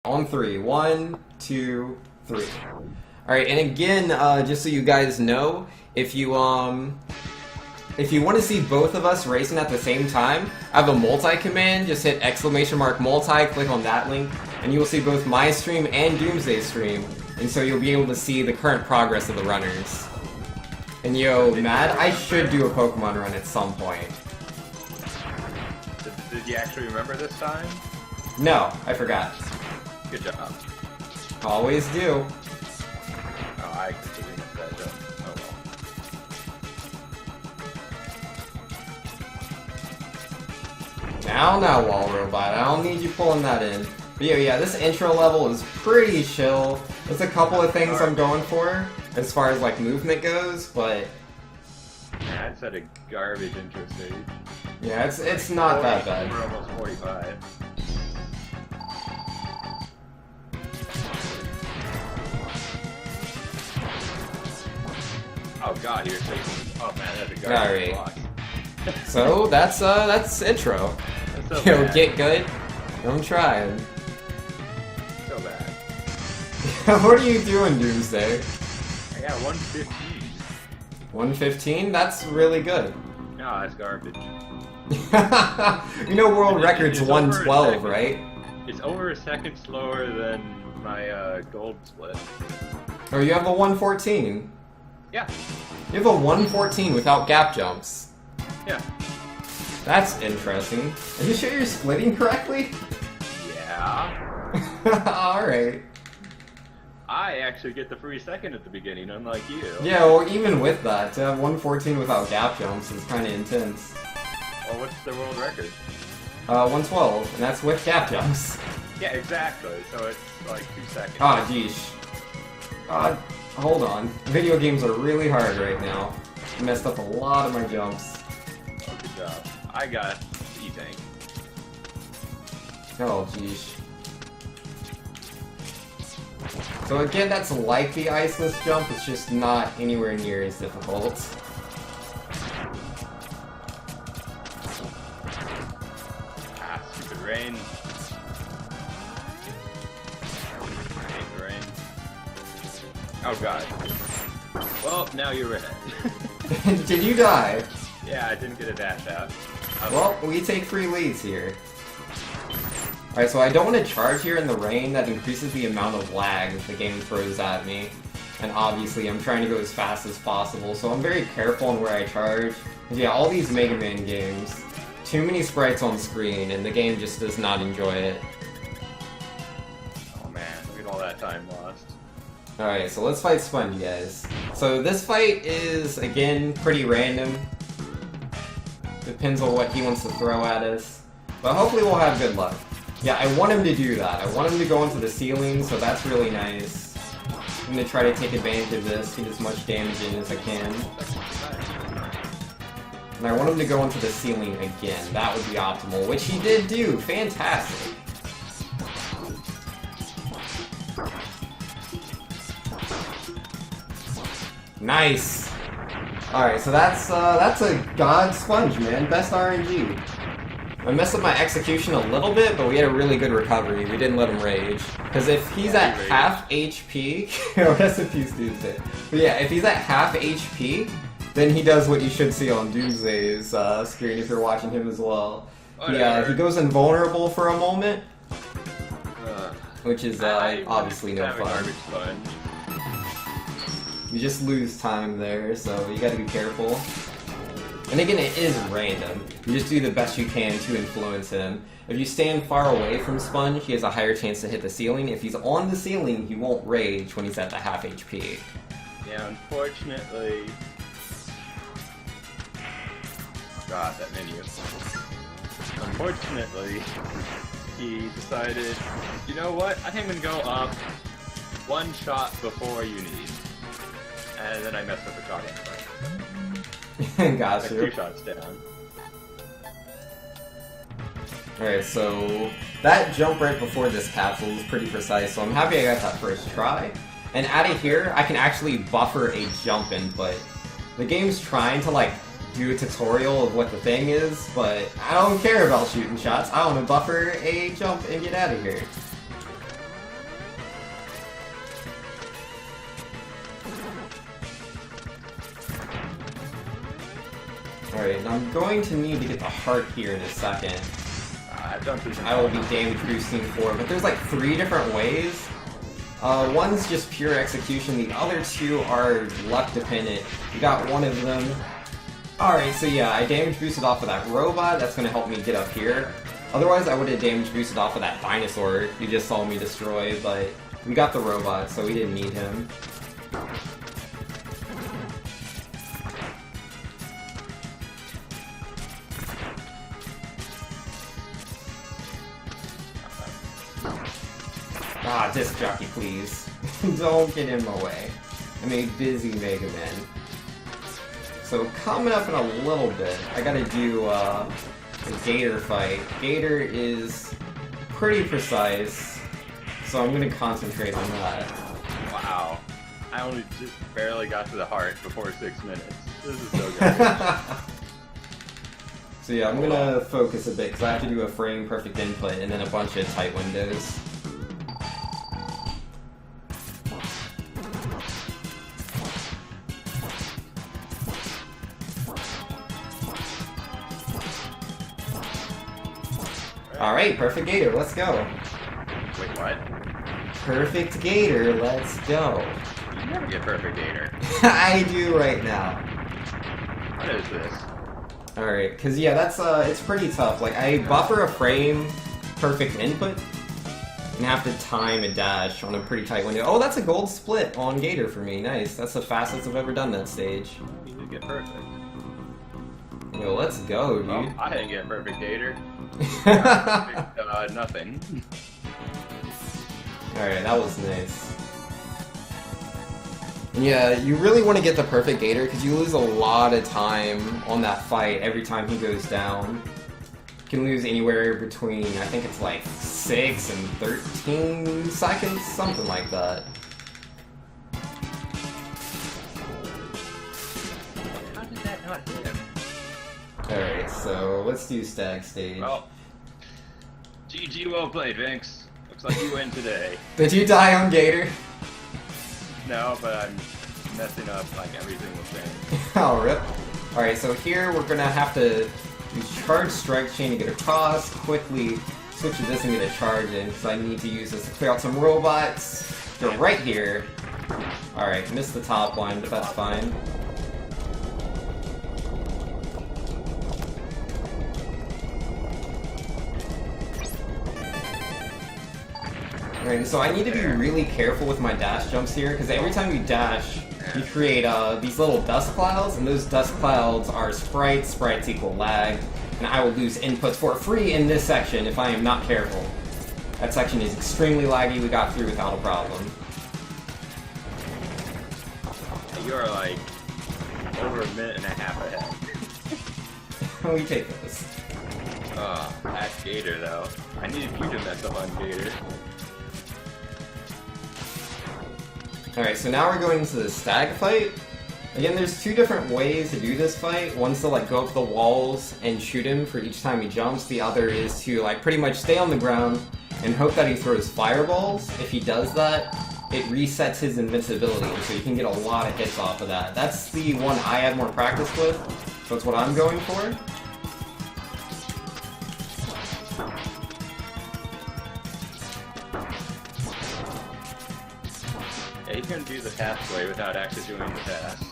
On three. 1, 2, 3. Alright, and again, just so you guys know, if you want to see both of us racing at the same time, I have a multi-command. Just hit !multi, click on that link, and you will see both my stream and Doomsday's stream. And so you'll be able to see the current progress of the runners. And yo, Mad, I should do a Pokemon run at some point. Did you actually remember this time? No, I forgot. Good job. Always do. Oh, I completely missed that joke. Oh well. Now, Wall Robot. I don't need you pulling that in. But yeah, this intro level is pretty chill. There's a couple of things I'm going for, as far as like movement goes, but... Yeah, I'd said a garbage intro stage. Yeah, it's not that bad. We're almost 45. Oh god, you're taking... Oh man, that's a garbage block. So, that's intro. That's so Yo, bad. get good. I'm trying. So bad. What are you doing, Doomsday? I got 115. 115? That's really good. No, that's garbage. You know world record's It's 112, right? It's over a second slower than my gold split. Oh, you have a 114. Yeah. You have a 114 without gap jumps. Yeah. That's interesting. Are you sure you're splitting correctly? Yeah. Alright. I actually get the free second at the beginning, unlike you. Yeah, well, even with that, to have 114 without gap jumps is kind of intense. Well, what's the world record? 112, and that's with gap jumps. Yeah, exactly. So it's like 2 seconds. Ah, geesh. Hold on. Video games are really hard right now. I messed up a lot of my jumps. Oh, good job. I got E-Tank. Oh, geesh. So again, that's like the iceless jump, it's just not anywhere near as difficult. Ah, stupid rain. I hate the rain. Oh god. Well, now you're red. Did you die? Yeah, I didn't get a dash out. Well, we take 3 leads here. Alright, so I don't want to charge here in the rain. That increases the amount of lag the game throws at me. And obviously, I'm trying to go as fast as possible, so I'm very careful on where I charge. And yeah, all these Mega Man games, too many sprites on screen, and the game just does not enjoy it. Oh man, look at all that time lost. Alright, so let's fight Sponge, guys. So this fight is, again, pretty random. Depends on what he wants to throw at us. But hopefully we'll have good luck. Yeah, I want him to do that. I want him to go into the ceiling, so that's really nice. I'm gonna try to take advantage of this, get as much damage in as I can. And I want him to go into the ceiling again. That would be optimal, which he did do. Fantastic. Nice. Alright, so that's a god Sponge, man. Best RNG. I messed up my execution a little bit, but we had a really good recovery. We didn't let him rage. Because if he's at half HP... rest in peace, Doomsday. But yeah, if he's at half HP, then he does what you should see on Doomsday's screen if you're watching him as well. He goes invulnerable for a moment, which is obviously no fun. You just lose time there, so you gotta be careful. And again, it is random. You just do the best you can to influence him. If you stand far away from Sponge, he has a higher chance to hit the ceiling. If he's on the ceiling, he won't rage when he's at the half HP. Yeah, unfortunately... God, that menu. Unfortunately, he decided, you know what, I think I'm gonna go up 1 shot before you need. And then I messed up the shot anyway. Got Like you. 2 shots down. Alright, so that jump right before this capsule is pretty precise, so I'm happy I got that first try. And out of here, I can actually buffer a jump input. The game's trying to, like, do a tutorial of what the thing is, but I don't care about shooting shots. I want to buffer a jump and get out of here. Alright, now I'm going to need to get the heart here in a second. I've done this. I will be damage boosting for, but there's like 3 different ways. One's just pure execution, the other 2 are luck dependent. You got one of them. Alright, so yeah, I damage boosted off of that robot, that's gonna help me get up here. Otherwise, I would have damage boosted off of that dinosaur you just saw me destroy, but we got the robot, so we didn't need him. Ah, disc jockey, please. Don't get in my way. I'm a busy Mega Man. So coming up in a little bit, I gotta do the Gator fight. Gator is pretty precise, so I'm gonna concentrate on that. Wow. I only just barely got to the heart before 6 minutes. This is so good. So yeah, I'm gonna focus a bit, because I have to do a frame perfect input and then a bunch of tight windows. Alright, perfect Gator, let's go. Wait, what? Perfect Gator, let's go. You never get perfect Gator. I do right now. What is this? Alright, because yeah, that's, it's pretty tough. Like, I buffer a frame perfect input and have to time a dash on a pretty tight window. Oh, that's a gold split on Gator for me. Nice. That's the fastest I've ever done that stage. You did get perfect. Yo, let's go, dude. Well, I didn't get perfect Gator. Nothing. Alright, that was nice. And yeah, you really want to get the perfect Gator because you lose a lot of time on that fight every time he goes down. You can lose anywhere between, I think it's like 6 and 13 seconds, something like that. How did that not hit him? Alright, so let's do Stag Stage. Well, GG, well played, Vinx. Looks like you win today. Did you die on Gator? No, but I'm messing up like every single thing. Oh, rip. Alright, so here we're gonna have to use Charge Strike Chain to get across, quickly switch to this and get a charge in, because I need to use this to clear out some robots. They're right here. Alright, missed the top one, but that's fine. Alright, so I need to be really careful with my dash jumps here, because every time you dash, you create these little dust clouds, and those dust clouds are sprites. Sprites equal lag, and I will lose inputs for free in this section if I am not careful. That section is extremely laggy. We got through without a problem. You're like over a minute and a half ahead. We take this. That's Gator though. I needed you to mess up on Gator. Alright, so now we're going into the stag fight. Again, there's 2 different ways to do this fight. One's to like go up the walls and shoot him for each time he jumps. The other is to like pretty much stay on the ground and hope that he throws fireballs. If he does that, it resets his invincibility, so you can get a lot of hits off of that. That's the one I had more practice with, so that's what I'm going for. Yeah, you can do the pathway without actually doing the pass.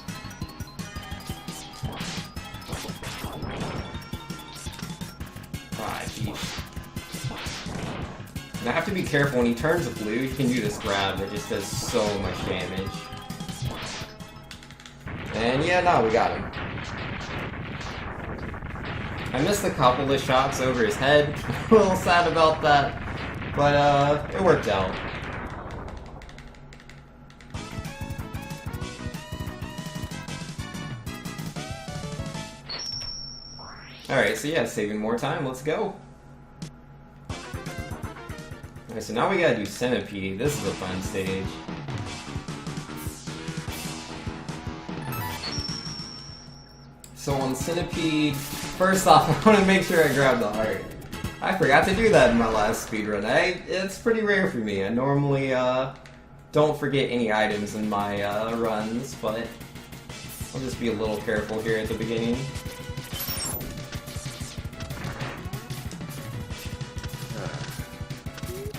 Ah, jeez. And I have to be careful, when he turns blue, you can do this grab that just does so much damage. And yeah, no, we got him. I missed a couple of shots over his head. A little sad about that, but it worked out. Alright, so yeah, saving more time, let's go. Alright, so now we gotta do Centipede. This is a fun stage. So on Centipede, first off, I want to make sure I grab the heart. I forgot to do that in my last speedrun. It's pretty rare for me. I normally don't forget any items in my runs, but I'll just be a little careful here at the beginning.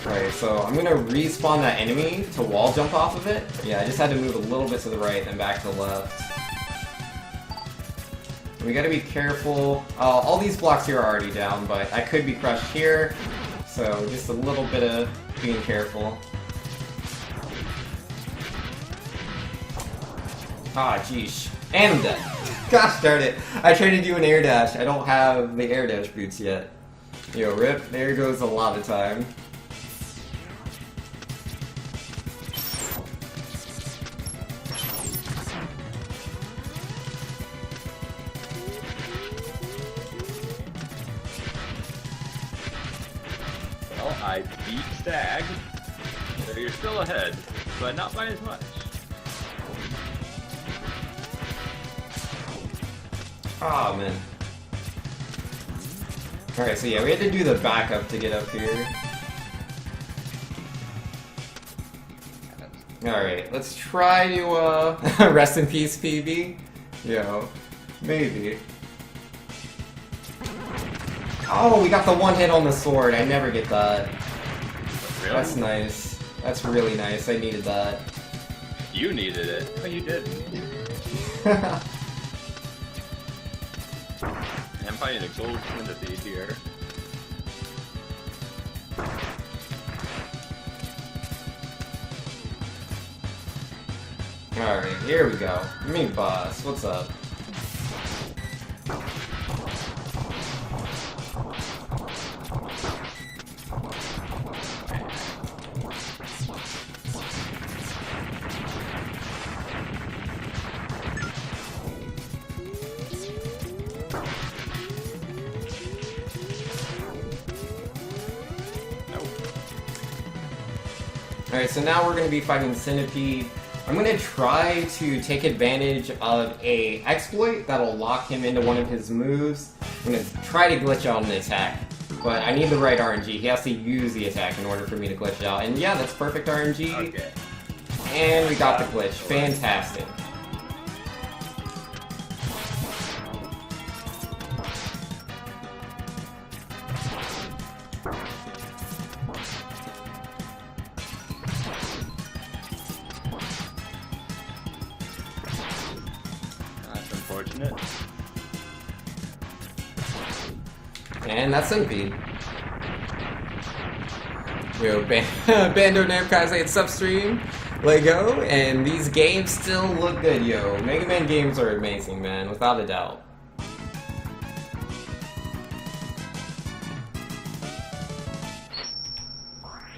Alright, so I'm gonna respawn that enemy to wall jump off of it. Yeah, I just had to move a little bit to the right, then back to the left. We gotta be careful. All these blocks here are already down, but I could be crushed here. So just a little bit of being careful. Ah, jeesh. And I'm dead. Gosh darn it. I tried to do an air dash. I don't have the air dash boots yet. Yo, rip. There goes a lot of time. Well, I beat Stag. So you're still ahead, but not by as much. Oh man. Alright, so yeah, we had to do the backup to get up here. Alright, let's try to, rest in peace, PB. Yo, maybe. Oh, we got the one hit on the sword. I never get that. Really? That's nice. That's really nice. I needed that. You needed it, but you didn't. I'm finding a gold sympathy here. Alright, here we go. Mini boss, what's up? Alright, so now we're going to be fighting Centipede. I'm going to try to take advantage of a exploit that'll lock him into one of his moves. I'm going to try to glitch out an attack, but I need the right RNG. He has to use the attack in order for me to glitch out. And yeah, that's perfect RNG. Okay. And we got the glitch. Fantastic. That's unfortunate. And that's Centipede. Yo, Bando Namkaze, it's Substream, Lego, and these games still look good, yo. Mega Man games are amazing, man, without a doubt.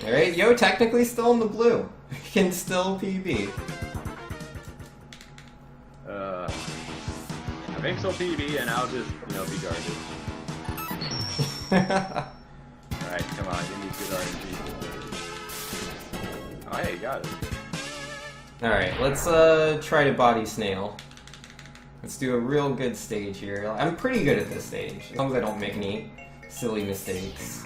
Alright, yo, technically still in the blue. We can still PB. I think so, PB, and I'll just, be guarded. Alright, come on, give me good RNG. Oh, hey, you got it. Alright, let's try to body Snail. Let's do a real good stage here. I'm pretty good at this stage, as long as I don't make any silly mistakes.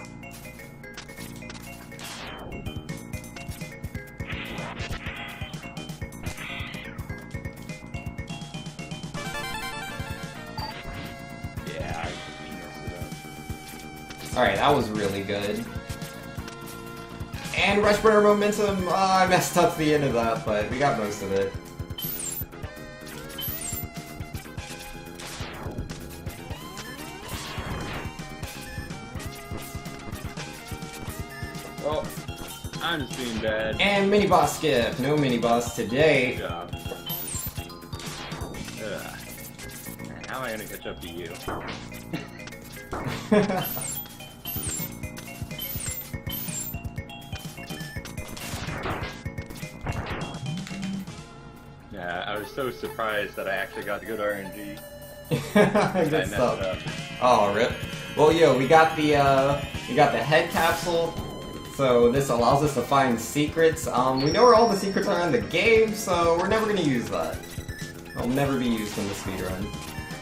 Yeah, I messed it up. Alright, that was really good. And Rush Burner Momentum, I messed up the end of that, but we got most of it. Well, I'm just being bad. And mini boss skip. No mini boss today. Good job. Ugh. How am I gonna catch up to you? Yeah, I was so surprised that I actually got good RNG. I Good messed stuff. up. Oh, rip. Well, yo, we got the head capsule, so this allows us to find secrets. We know where all the secrets are in the game, so we're never gonna use that. It'll never be used in the speedrun.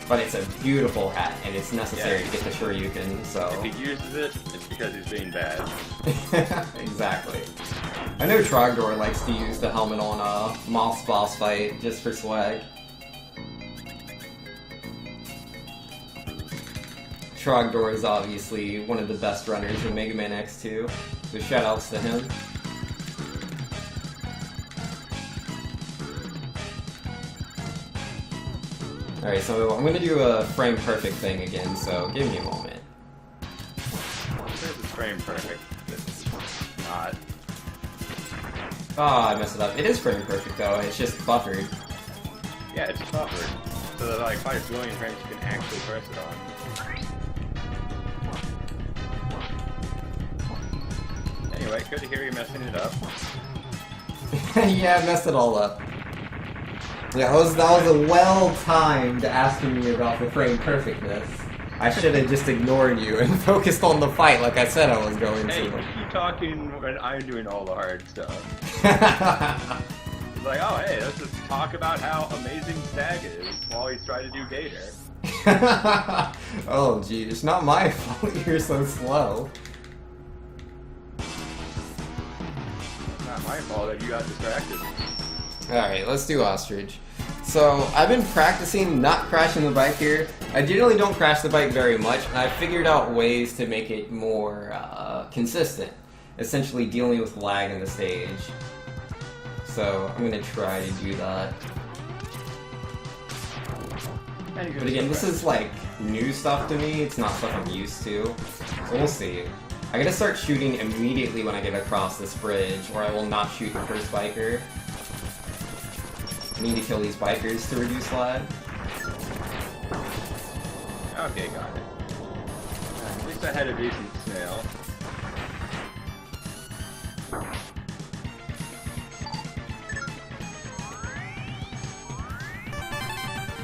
But it's a beautiful hat, and it's necessary to get the Shoryuken, so... If he uses it, it's because he's being bad. Exactly. I know Trogdor likes to use the helmet on a Moss boss fight, just for swag. Trogdor is obviously one of the best runners in Mega Man X2. So shoutouts to him. Alright, so I'm gonna do a frame perfect thing again, so give me a moment. This is frame perfect. This is not. Oh, I messed it up. It is frame perfect though, it's just buffered. Yeah, it's buffered. So that like 5 billion frames you can actually press it on. Anyway, good to hear you messing it up. Yeah, I messed it all up. Yeah, that was a well-timed asking me about the frame perfectness. I should have just ignored you and focused on the fight like I said I was going Hey, to. you keep talking when I'm doing all the hard stuff. It's like, oh hey, let's just talk about how amazing Stag is while he's trying to do Gator. Oh gee, it's not my fault you're so slow. It's not my fault that you got distracted. Alright, let's do Ostrich. So, I've been practicing not crashing the bike here. I generally don't crash the bike very much, and I've figured out ways to make it more consistent. Essentially dealing with lag in the stage. So, I'm gonna try to do that. But again, this is like new stuff to me, it's not stuff I'm used to. So we'll see. I gotta start shooting immediately when I get across this bridge, or I will not shoot the first biker. I need to kill these bikers to reduce lag. Okay, got it. At least I had a decent snail.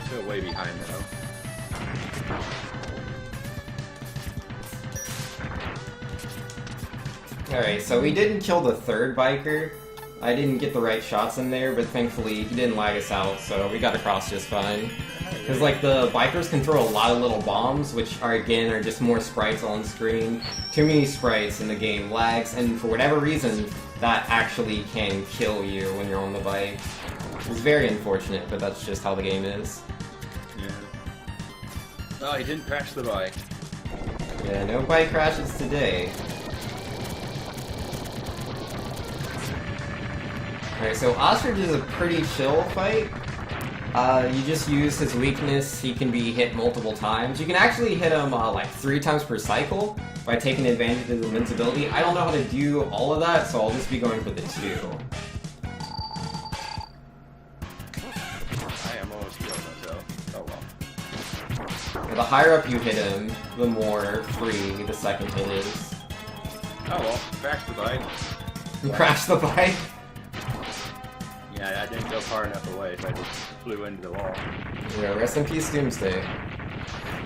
Still way behind though. Alright, so we didn't kill the third biker. I didn't get the right shots in there, but thankfully he didn't lag us out, so we got across just fine. Because like the bikers control a lot of little bombs, which are again are just more sprites on screen. Too many sprites in the game lags, and for whatever reason, that actually can kill you when you're on the bike. It's very unfortunate, but that's just how the game is. Yeah. Oh, he didn't crash the bike. Yeah, no bike crashes today. Alright, so Ostrich is a pretty chill fight. You just use his weakness, he can be hit multiple times. You can actually hit him like 3 times per cycle by taking advantage of his invincibility. I don't know how to do all of that, so I'll just be going for the 2. I am almost killed myself. Oh well. The higher up you hit him, the more free the second hit is. Oh well, crash the bike. You crash the bike? Yeah, I didn't go far enough away, so I just flew into the wall. Yeah, rest in peace, Doomsday.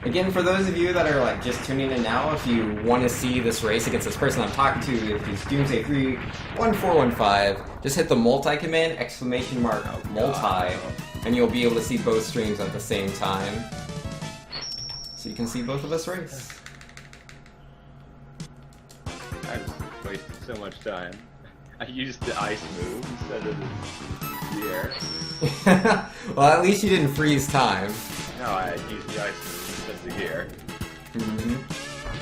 Again, for those of you that are like just tuning in now, if you want to see this race against this person I'm talking to, if it's Doomsday31415, just hit the multi command, !multi, and you'll be able to see both streams at the same time. So you can see both of us race. I just wasted so much time. I used the ice move instead of the air. Well, at least you didn't freeze time. No, I used the ice move instead of the gear.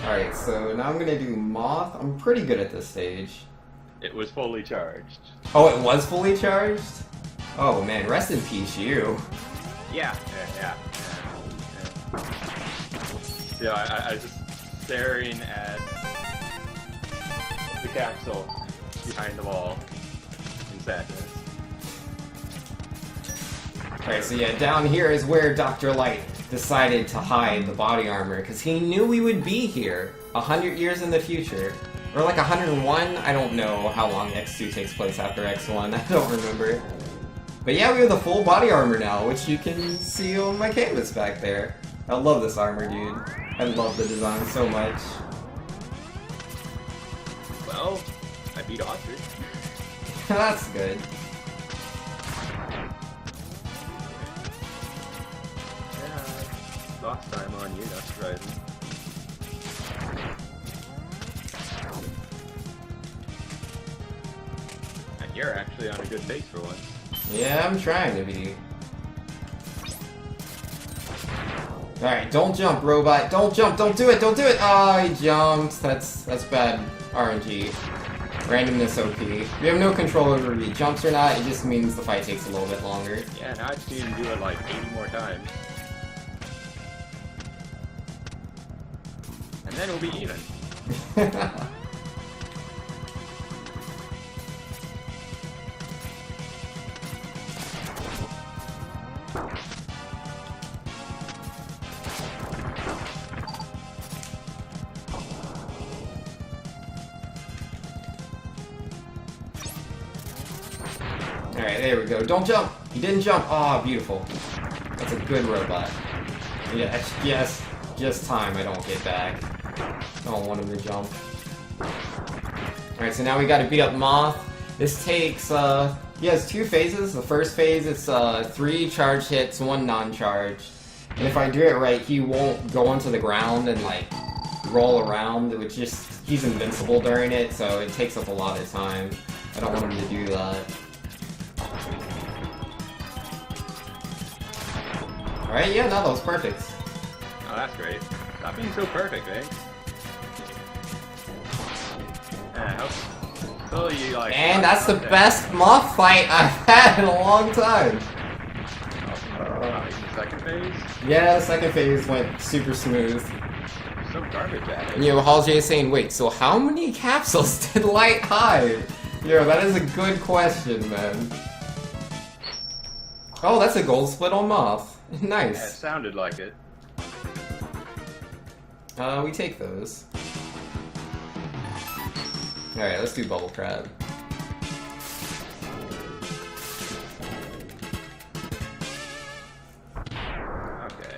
Alright, so now I'm gonna do Moth. I'm pretty good at this stage. It was fully charged. Oh, it was fully charged? Oh man, rest in peace, you. Yeah. So I was just staring at the capsule behind the wall in sadness. Alright, so yeah, down here is where Dr. Light decided to hide the body armor, because he knew we would be here 100 years in the future. Or like 101, I don't know how long X2 takes place after X1, I don't remember. But yeah, we have the full body armor now, which you can see on my canvas back there. I love this armor, dude. I love the design so much. Well, I beat Ostrich. That's good. Yeah, lost time on you, that's surprising. And you're actually on a good pace for once. Yeah, I'm trying to be. Alright, don't jump, robot. Don't jump. Don't do it. Don't do it. Oh, he jumped. That's bad RNG. Randomness OP. We have no control over if he jumps or not, it just means the fight takes a little bit longer. Yeah, now I've seen him do it like 80 more times. And then we'll be even. Alright, there we go. Don't jump! He didn't jump! Oh, beautiful. That's a good robot. Yes, just time I don't get back. I don't want him to jump. Alright, so now we gotta beat up Moth. This takes, he has 2 phases. The first phase, it's 3 charged hits, 1 non-charged. And if I do it right, he won't go onto the ground and, like, roll around. It would just, he's invincible during it, so it takes up a lot of time. I don't want him to do that. Alright, yeah, no, that was perfect. Oh, that's great. Stop being so perfect, eh? And that's the best Moth fight I've had in a long time. Second phase? Yeah, the second phase went super smooth. So garbage at it. You know, Hall J is saying, wait, so how many capsules did Light hide? Yo, that is a good question, man. Oh, that's a gold split on Moth. Nice. Yeah, it sounded like it. We take those. Alright, let's do Bubble Crab. Okay.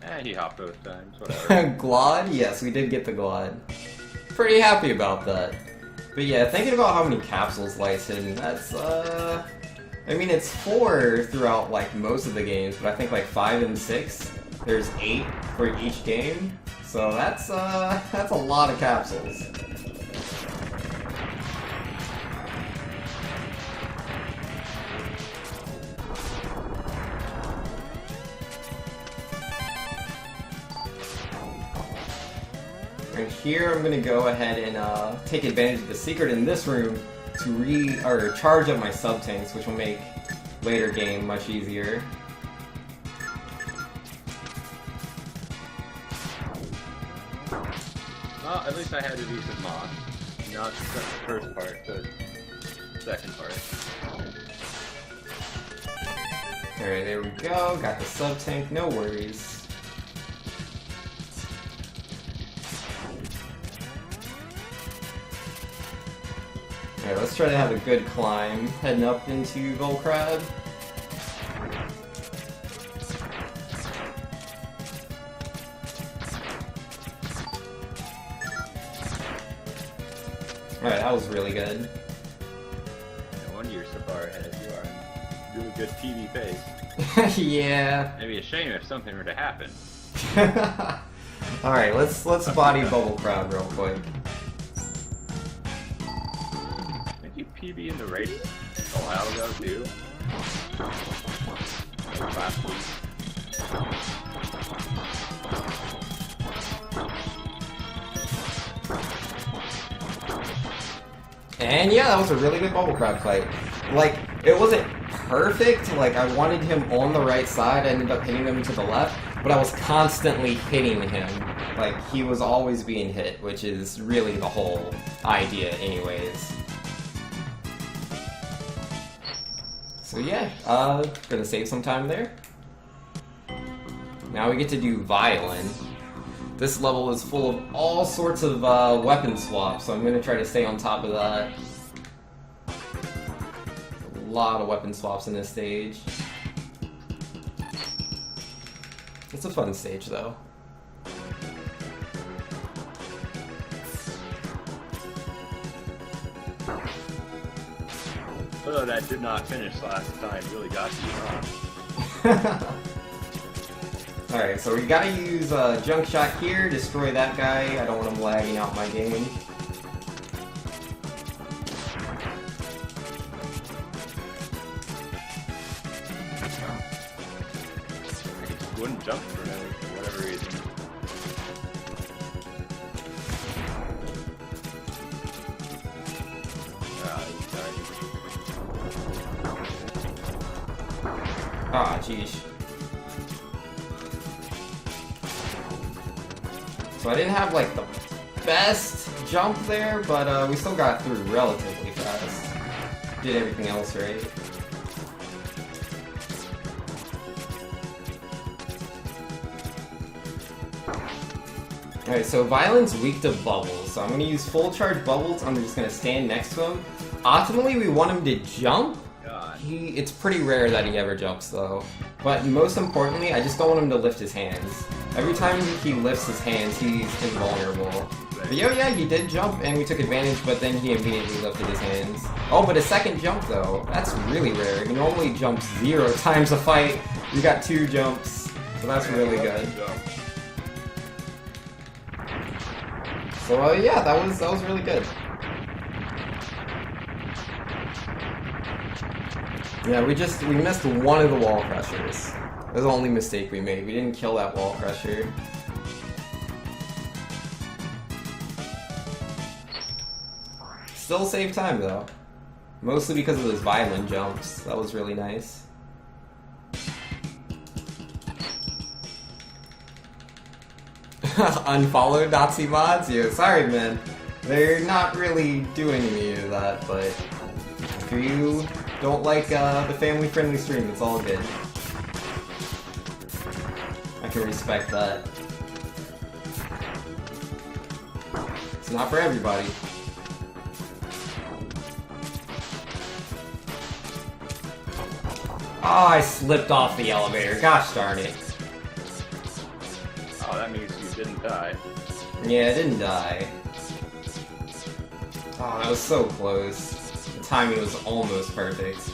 And he hopped both times, whatever. Glod? Yes, we did get the Glod. Pretty happy about that. But yeah, thinking about how many capsules Light's hidden, that's, I mean, it's 4 throughout, like, most of the games, but I think, like, 5 and 6, there's 8 for each game. So that's a lot of capsules. And here I'm gonna go ahead and take advantage of the secret in this room to charge up my sub-tanks, which will make later game much easier. Well, at least I had a decent mod. Not the first part, the second part. Alright, there we go. Got the sub-tank, no worries. Alright, let's try to have a good climb, heading up into Volcrab. Alright, that was really good. No wonder you're so far ahead. You are in really good TV pace. Yeah. It'd be a shame if something were to happen. Alright, let's body Bubble Crab real quick. Did you PB in the race a while ago too? Like last week. And yeah, that was a really good Bubble Crab fight. Like, it wasn't perfect, like I wanted him on the right side, I ended up hitting him to the left, but I was constantly hitting him. Like, he was always being hit, which is really the whole idea anyways. So yeah, gonna save some time there. Now we get to do Violin. This level is full of all sorts of weapon swaps, so I'm going to try to stay on top of that. A lot of weapon swaps in this stage. It's a fun stage, though. Although that did not finish last time, really got you wrong. Alright, so we gotta use Junk Shot here, destroy that guy. I don't want him lagging out my game. I just wouldn't jump for whatever reason. Ah, jeez. So I didn't have like the best jump there, but we still got through relatively fast. Did everything else right. Alright, so Violent's weak to bubbles, so I'm going to use full charge bubbles. I'm just going to stand next to him. Optimally, we want him to jump. God. It's pretty rare that he ever jumps, though. But most importantly, I just don't want him to lift his hands. Every time he lifts his hands, he's invulnerable. But yeah, he did jump, and we took advantage, but then he immediately lifted his hands. Oh, but a second jump, though. That's really rare. He normally jumps 0 times a fight. We got 2 jumps, so that's really good. So yeah, that was really good. Yeah, we missed one of the wall crushers. That was the only mistake we made. We didn't kill that wall crusher. Still saved time though. Mostly because of those violent jumps. That was really nice. Unfollowed Nazi mods? Yeah, sorry man. They're not really doing any of that, but if you don't like the family-friendly stream, it's all good. I can respect that. It's not for everybody. Oh, I slipped off the elevator. Gosh darn it. Oh, that means you didn't die. Yeah, I didn't die. Oh, that was so close. The timing was almost perfect.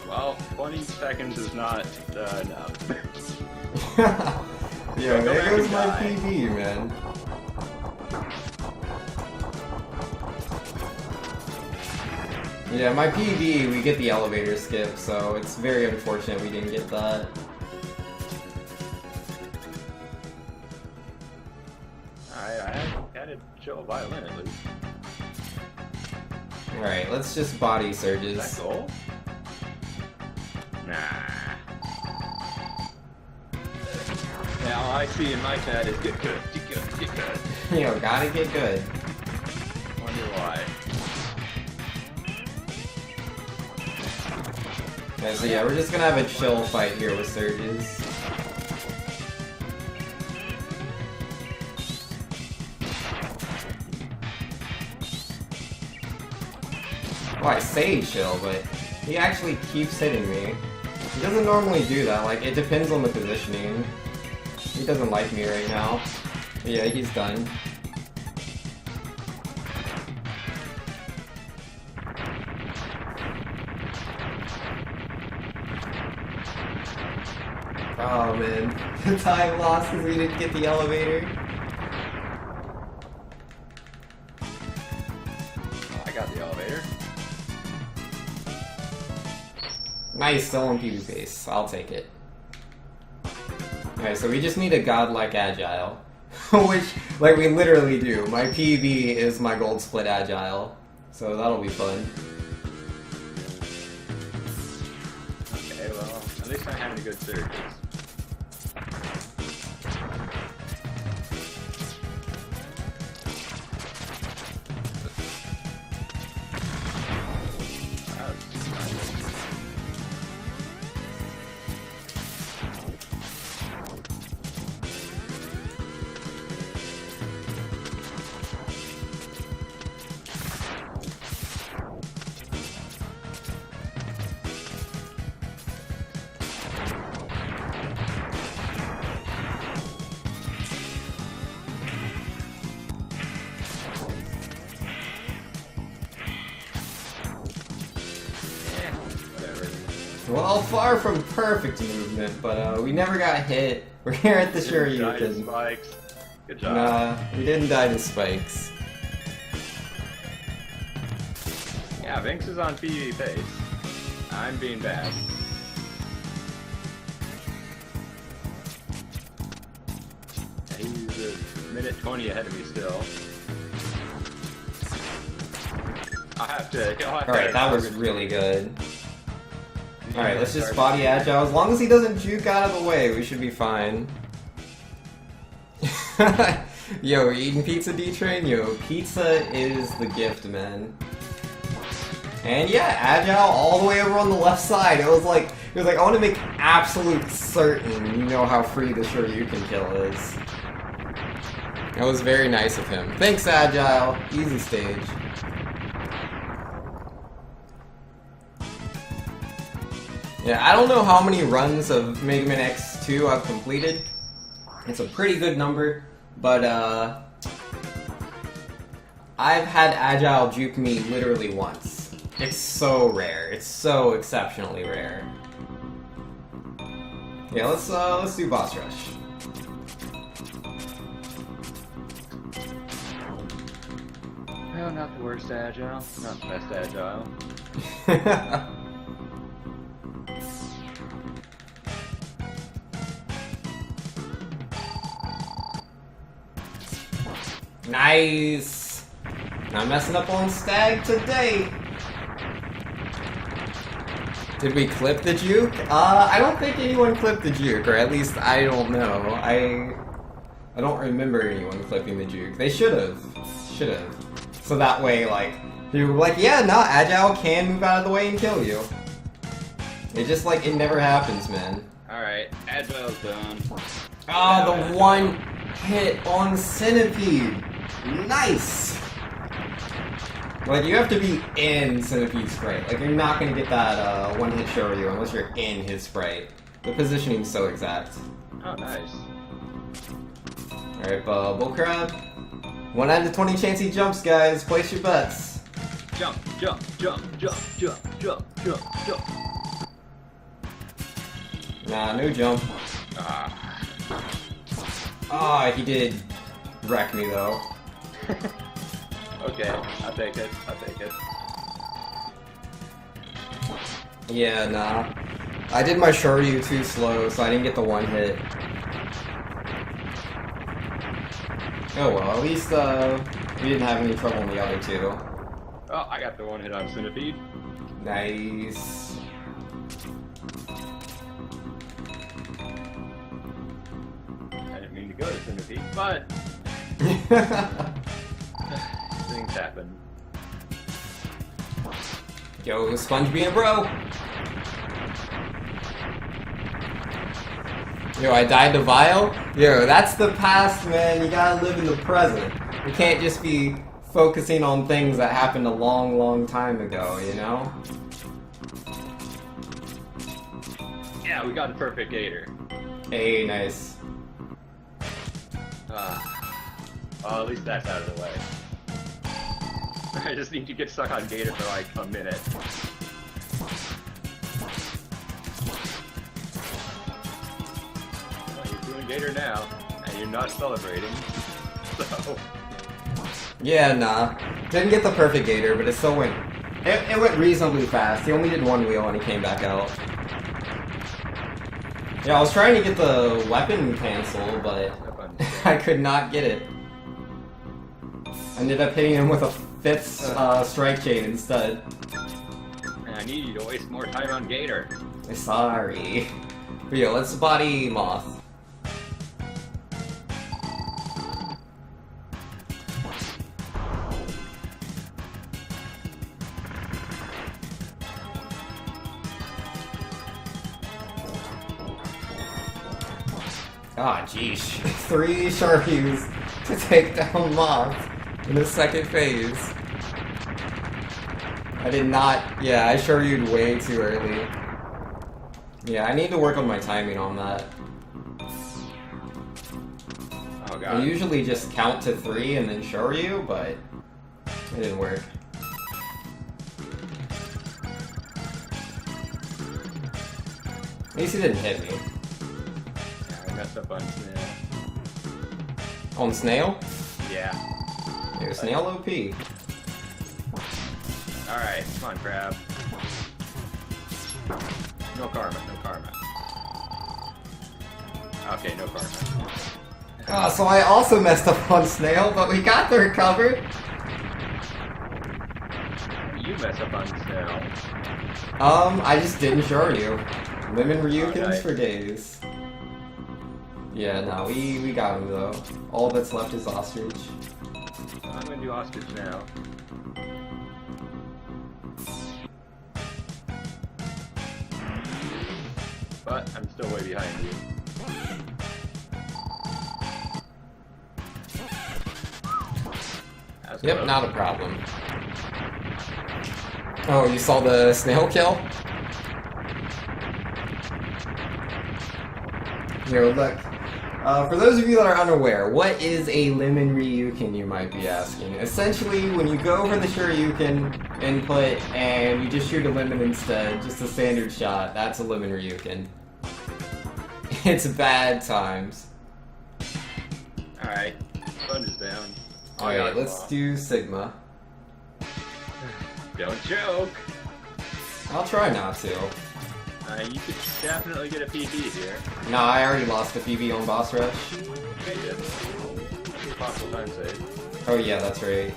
Well, 20 seconds is not enough. Yeah, there goes my PB, man. Yeah, my PB, we get the elevator skip, so it's very unfortunate we didn't get that. I had to show a violin at least. Alright, let's just body surges. Is that goal? Nah. Now all I see in my chat is get good, get good, get good. Yo, gotta get good. Wonder why. Okay, so yeah, we're just gonna have a chill fight here with surges. Well, I say chill, but he actually keeps hitting me. He doesn't normally do that, like, it depends on the positioning. He doesn't like me right now. But yeah, he's done. Oh man, the time lost because we didn't get the elevator. I got the elevator. Nice, still on PB pace. I'll take it. Okay, so we just need a godlike agile. Which, like, we literally do. My PB is my gold split agile. So that'll be fun. Okay, well, at least I'm having a good surges. Well, far from perfect movement, but we never got hit. We're here at the Shoryuken. Spikes. Good job. Nah, we didn't die to spikes. Yeah, Vinx is on PvP pace. I'm being bad. He's a minute 20 ahead of me still. I'll have to. Alright, that was really good. Alright, let's just body Agile. As long as he doesn't juke out of the way, we should be fine. Yo, we're eating pizza, D-Train? Yo, pizza is the gift, man. And yeah, Agile all the way over on the left side. It was like, I want to make absolute certain you know how free the Shoryuken kill is. That was very nice of him. Thanks, Agile. Easy stage. Yeah, I don't know how many runs of Mega Man X2 I've completed. It's a pretty good number, but I've had Agile juke me literally once. It's so rare. It's so exceptionally rare. Yeah, let's do boss rush. No, not the worst Agile, not the best Agile. Nice! Not messing up on Stag today! Did we clip the juke? I don't think anyone clipped the juke, or at least I don't know. I don't remember anyone clipping the juke. They should've. Should've. So that way, like, people were like, yeah, no, Agile can move out of the way and kill you. It just, like, it never happens, man. Alright, Agile's done. Ah, the one hit on Centipede! Nice! Like, you have to be in Centipede's sprite. Like, you're not gonna get that one-hit Shoryu unless you're in his sprite. The positioning's so exact. Oh, nice. Alright, Bullcrab. 1 out of 20 chance he jumps, guys. Place your bets. Jump, jump, jump, jump, jump, jump, jump, jump. Nah, no jump. Ah, he did wreck me, though. Okay, I'll take it, I'll take it. Yeah, nah. I did my Shoryu too slow, so I didn't get the one hit. Oh well, at least we didn't have any trouble in the other two. Oh, I got the one hit on Centipede. Nice. I didn't mean to go to Centipede, but things happen. Yo, Sponge being a bro. Yo, I died to Vile? Yo, that's the past, man. You gotta live in the present. You can't just be focusing on things that happened a long, long time ago, you know? Yeah, we got a perfect gator. Hey, nice. Well, at least that's out of the way. I just need to get stuck on gator for like a minute. Well, you're doing gator now, and you're not celebrating, so... Yeah, nah. Didn't get the perfect gator, but it still went... It went reasonably fast. He only did one wheel and he came back out. Yeah, I was trying to get the weapon cancel, but I could not get it. I ended up hitting him with a 5th strike chain instead. And I need you to waste more time on gator. Sorry. But yeah, let's body Moth. Ah, jeez. 3 Sharpies to take down Moth in the second phase. I did not... Yeah, I Shoryu'd way too early. Yeah, I need to work on my timing on that. Oh god. I usually just count to 3 and then Shoryu, but it didn't work. At least he didn't hit me. I messed up on snail. On Snail? Yeah. Yo, Snail OP. Alright, come on, crab. No karma, no karma. Okay, no karma. Ah, so I also messed up on Snail, but we got the recover. You mess up on Snail? I just didn't show you. Lemon Ryukins Okay. for days. Yeah, no, we got him though. All that's left is Ostrich. I'm gonna do Ostrich now. But I'm still way behind you. That's Yep, close. not a problem. Oh, you saw the snail kill? Here, look. For those of you that are unaware, what is a Lemon Ryukin, you might be asking? Essentially, when you go over the Shoryuken input and you just shoot a lemon instead, just a standard shot, that's a Lemon Ryukin. It's bad times. Alright, sponge is down. Alright, let's do Sigma. Don't joke! I'll try not to. You could definitely get a PB here. Nah, I already lost the PB on Boss Rush. Okay, good. Possible time save. Oh yeah, that's right.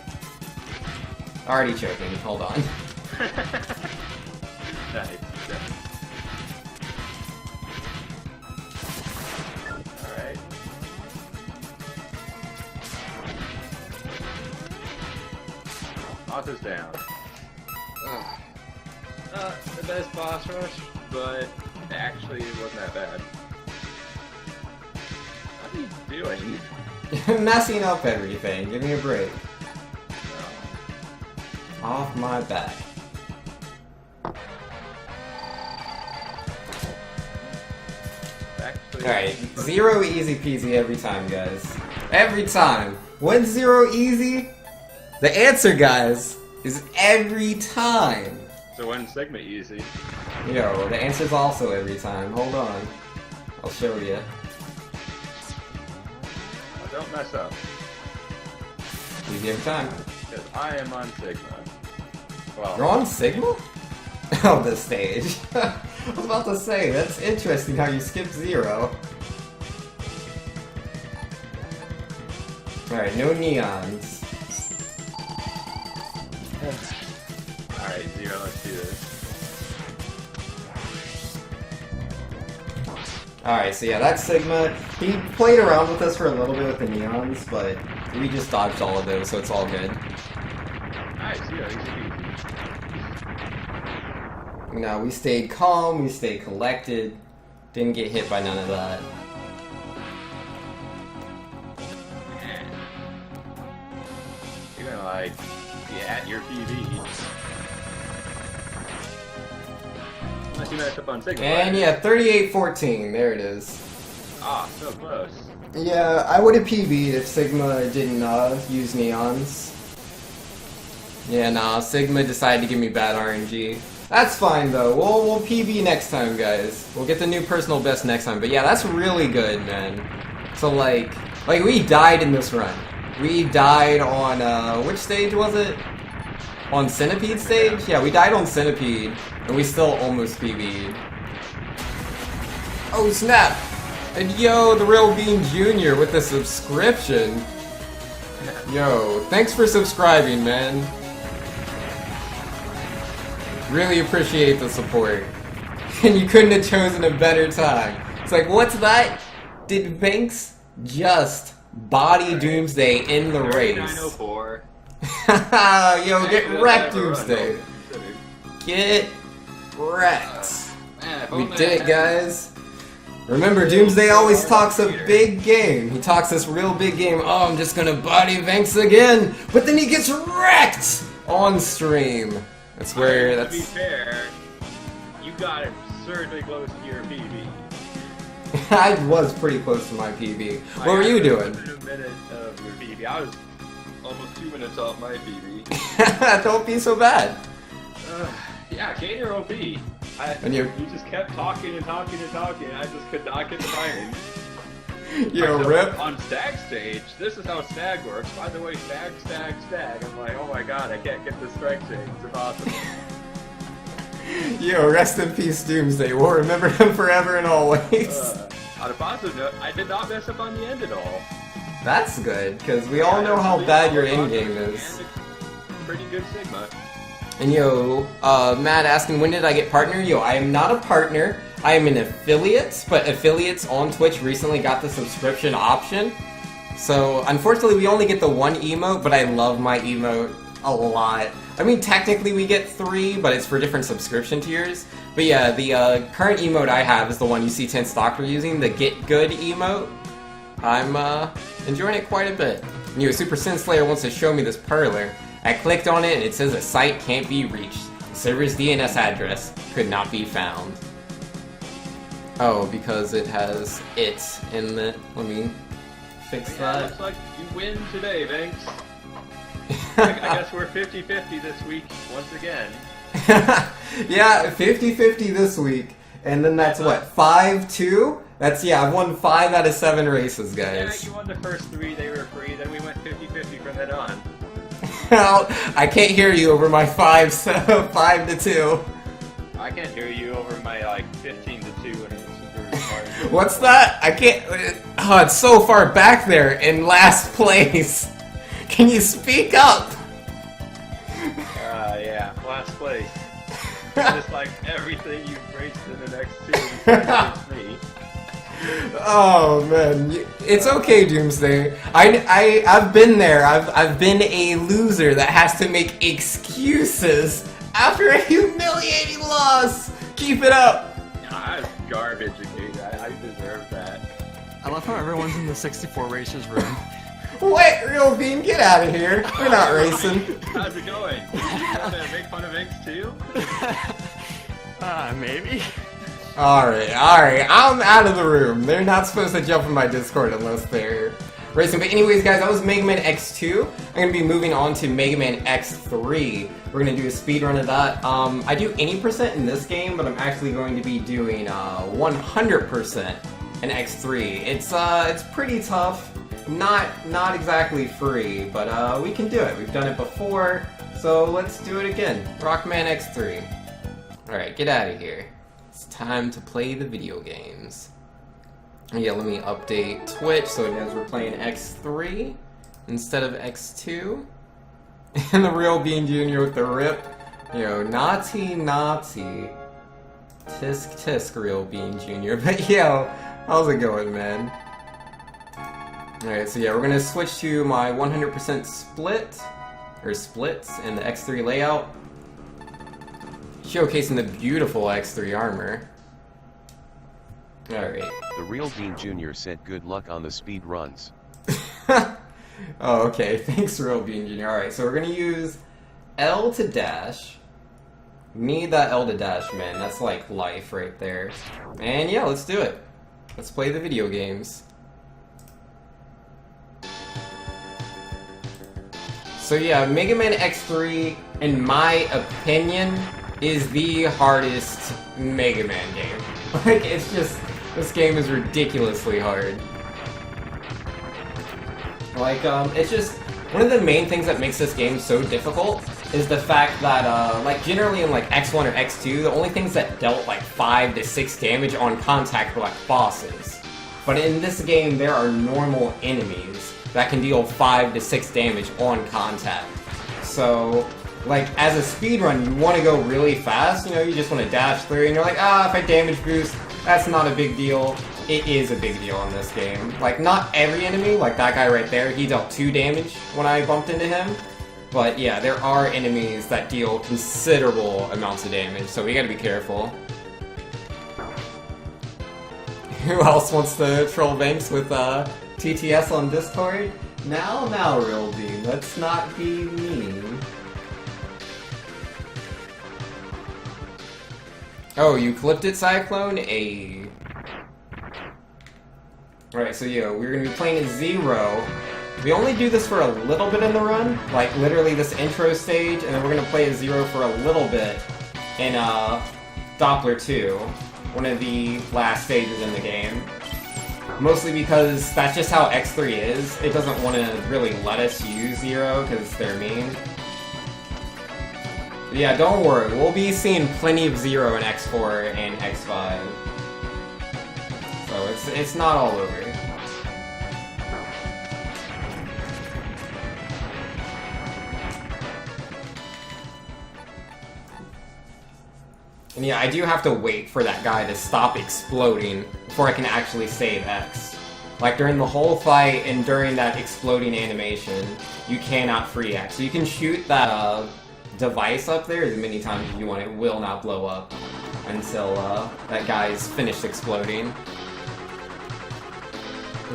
Already choking, hold on. Nice. Alright. Boss is down. Not the best boss rush, but actually it wasn't that bad. What are you doing? Messing up everything, give me a break. No. Off my back. Actually, Alright, 0 easy peasy every time, guys. Every time. When's 0 easy? The answer, guys, is every time. so when Sigma easy? Yo, the answer's also every time. Hold on. I'll show you. Well, don't mess up, Easy every time. because I am on Sigma. Well, You're on Sigma? Oh, this stage. I was about to say, that's interesting how you skipped 0. Alright, no neons. alright, 0, let's do this. Alright, so yeah, that's Sigma. He played around with us for a little bit with the neons, but we just dodged all of those, so it's all good. Alright, 0, easy peasy. No, we stayed calm, we stayed collected, didn't get hit by none of that. You're gonna like be at your PB. Unless you mess up on Sigma. And yeah, 38-14, there it is. Ah, so close. Yeah, I would have PB'd if Sigma didn't use neons. Yeah, nah, Sigma decided to give me bad RNG. That's fine though, we'll PB next time, guys. We'll get the new personal best next time, but yeah, that's really good, man. So like we died in this run. We died on, which stage was it? On Centipede stage? Yeah, we died on Centipede, and we still almost PB'd. Oh snap! And yo, the Real Bean Jr. with the subscription. Yo, thanks for subscribing, man. Really appreciate the support. And you couldn't have chosen a better time. It's like, what's that? Did Banks just body Doomsday in the race? 904. Yo, get wrecked, Doomsday. Get wrecked. We did it, guys. Remember, Doomsday always talks a big game. He talks this real big game. Oh, I'm just gonna body Banks again. But then he gets wrecked on stream. That's where, To be fair, you got absurdly close to your PB. I was pretty close to my PB. What were you doing? Within a minute of your PB. I was almost 2 minutes off my PB. Don't be so bad. Yeah, Kane or OP. And you just kept talking and talking and talking, and I just could not get the timing. Yo, rip. On Stag stage, this is how Stag works. By the way, Stag, Stag, Stag. I'm like, oh my god, I can't get this strike change. It's impossible. Yo, rest in peace, Doomsday. We'll remember him forever and always. On a positive note, I did not mess up on the end at all. That's good, because we all know how bad your endgame is. And a pretty good Sigma. And yo, Matt asking, when did I get partner? Yo, I am not a partner. I am an affiliate, but affiliates on Twitch recently got the subscription option. So, unfortunately, we only get the one emote, but I love my emote a lot. I mean, technically we get 3, but it's for different subscription tiers. But yeah, the current emote I have is the one you see Tense Doctor using, the Get Good emote. I'm enjoying it quite a bit. And yo, Super Sin Slayer wants to show me this parlor. I clicked on it and it says a site can't be reached. The server's DNS address could not be found. Oh, because it has it in the... Let me fix that. Looks like you win today, Banks. I guess we're 50-50 this week, once again. Yeah, 50-50 this week. And then that's what, 5-2? That's, yeah, I've won 5 out of 7 races, guys. Yeah, you won the first 3, they were free, then we went 50-50 from then on. Well, I can't hear you over my 5-2. I can't hear you over my, like, 15-2 and it's super hard. What's that? I can't... Oh, it's so far back there in last place. Can you speak up? Yeah, last place. Just like everything you've raced in the next 2 besides me. Oh man, it's okay, Doomsday. I've been there. I've been a loser that has to make excuses after a humiliating loss. Keep it up. I'm garbage, dude. I deserve that. I love how everyone's in the 64 racers room. What? Real Bean, get out of here. We're not racing. How's it going? You gonna make fun of Inks too? Maybe. Alright, I'm out of the room. They're not supposed to jump in my Discord unless they're racing. But anyways, guys, that was Mega Man X2. I'm going to be moving on to Mega Man X3. We're going to do a speedrun of that. I do any percent in this game, but I'm actually going to be doing 100% in X3. It's pretty tough. Not exactly free, but we can do it. We've done it before, so let's do it again. Rockman X3. Alright, get out of here. It's time to play the video games. Yeah, let me update Twitch so it knows we're playing X3 instead of X2. And the Real Bean Jr. with the rip. Yo, naughty. Tisk tisk, Real Bean Jr. But yo, how's it going, man? Alright, so yeah, we're gonna switch to my 100% split, or splits, in the X3 layout. Showcasing the beautiful X3 armor. Alright. The Real Bean Jr. said good luck on the speed runs. Oh, okay. Thanks, Real Bean Jr. Alright, so we're gonna use L to dash. Need that L to dash, man. That's like life right there. And yeah, let's do it. Let's play the video games. So yeah, Mega Man X3, in my opinion, is the hardest Mega Man game. Like, it's just, this game is ridiculously hard. Like, it's just, one of the main things that makes this game so difficult is the fact that, like, generally in, like, X1 or X2, the only things that dealt, like, 5 to 6 damage on contact were, like, bosses. But in this game, there are normal enemies that can deal 5 to 6 damage on contact. So, like, as a speedrun, you want to go really fast, you know, you just want to dash through, and you're like, if I damage boost, that's not a big deal. It is a big deal in this game. Like, not every enemy, like that guy right there, he dealt 2 damage when I bumped into him. But yeah, there are enemies that deal considerable amounts of damage, so we gotta be careful. Who else wants to troll Banks with, TTS on Discord? Now, Real Bean, let's not be mean. Oh, you clipped it, Cyclone? Ayy. Alright, so yeah, we're gonna be playing as Zero. We only do this for a little bit in the run, like literally this intro stage, and then we're gonna play as Zero for a little bit in, Doppler 2, one of the last stages in the game. Mostly because that's just how X3 is. It doesn't want to really let us use Zero because they're mean. But yeah, don't worry. We'll be seeing plenty of Zero in X4 and X5. So it's not all over. And yeah, I do have to wait for that guy to stop exploding before I can actually save X. Like, during the whole fight and during that exploding animation, you cannot free X. So you can shoot that device up there as many times as you want. It will not blow up until that guy's finished exploding.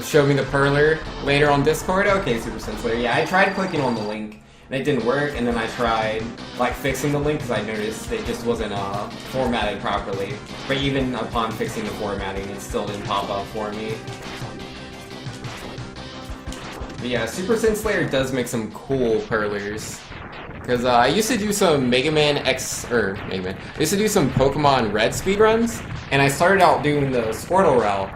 Show me the perler later on Discord? Okay, Super Senslayer. Yeah, I tried clicking on the link, and it didn't work, and then I tried, like, fixing the link, because I noticed it just wasn't formatted properly. But even upon fixing the formatting, it still didn't pop up for me. But yeah, Super Senslayer does make some cool perlers. Because I used to do some I used to do some Pokemon Red speedruns, and I started out doing the Squirtle route.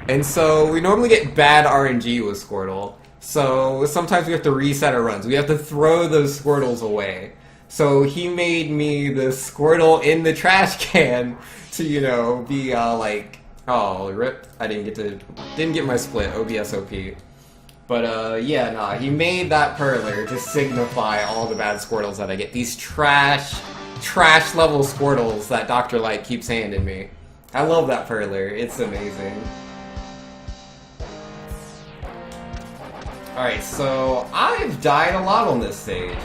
And so we normally get bad RNG with Squirtle. So sometimes we have to reset our runs. We have to throw those Squirtles away. So he made me the Squirtle in the trash can to, you know, be like, oh, rip. I didn't get my split, OBSOP. But yeah, nah, he made that perler to signify all the bad Squirtles that I get. These trash level Squirtles that Dr. Light keeps handing me. I love that perler, it's amazing. Alright, so I've died a lot on this stage.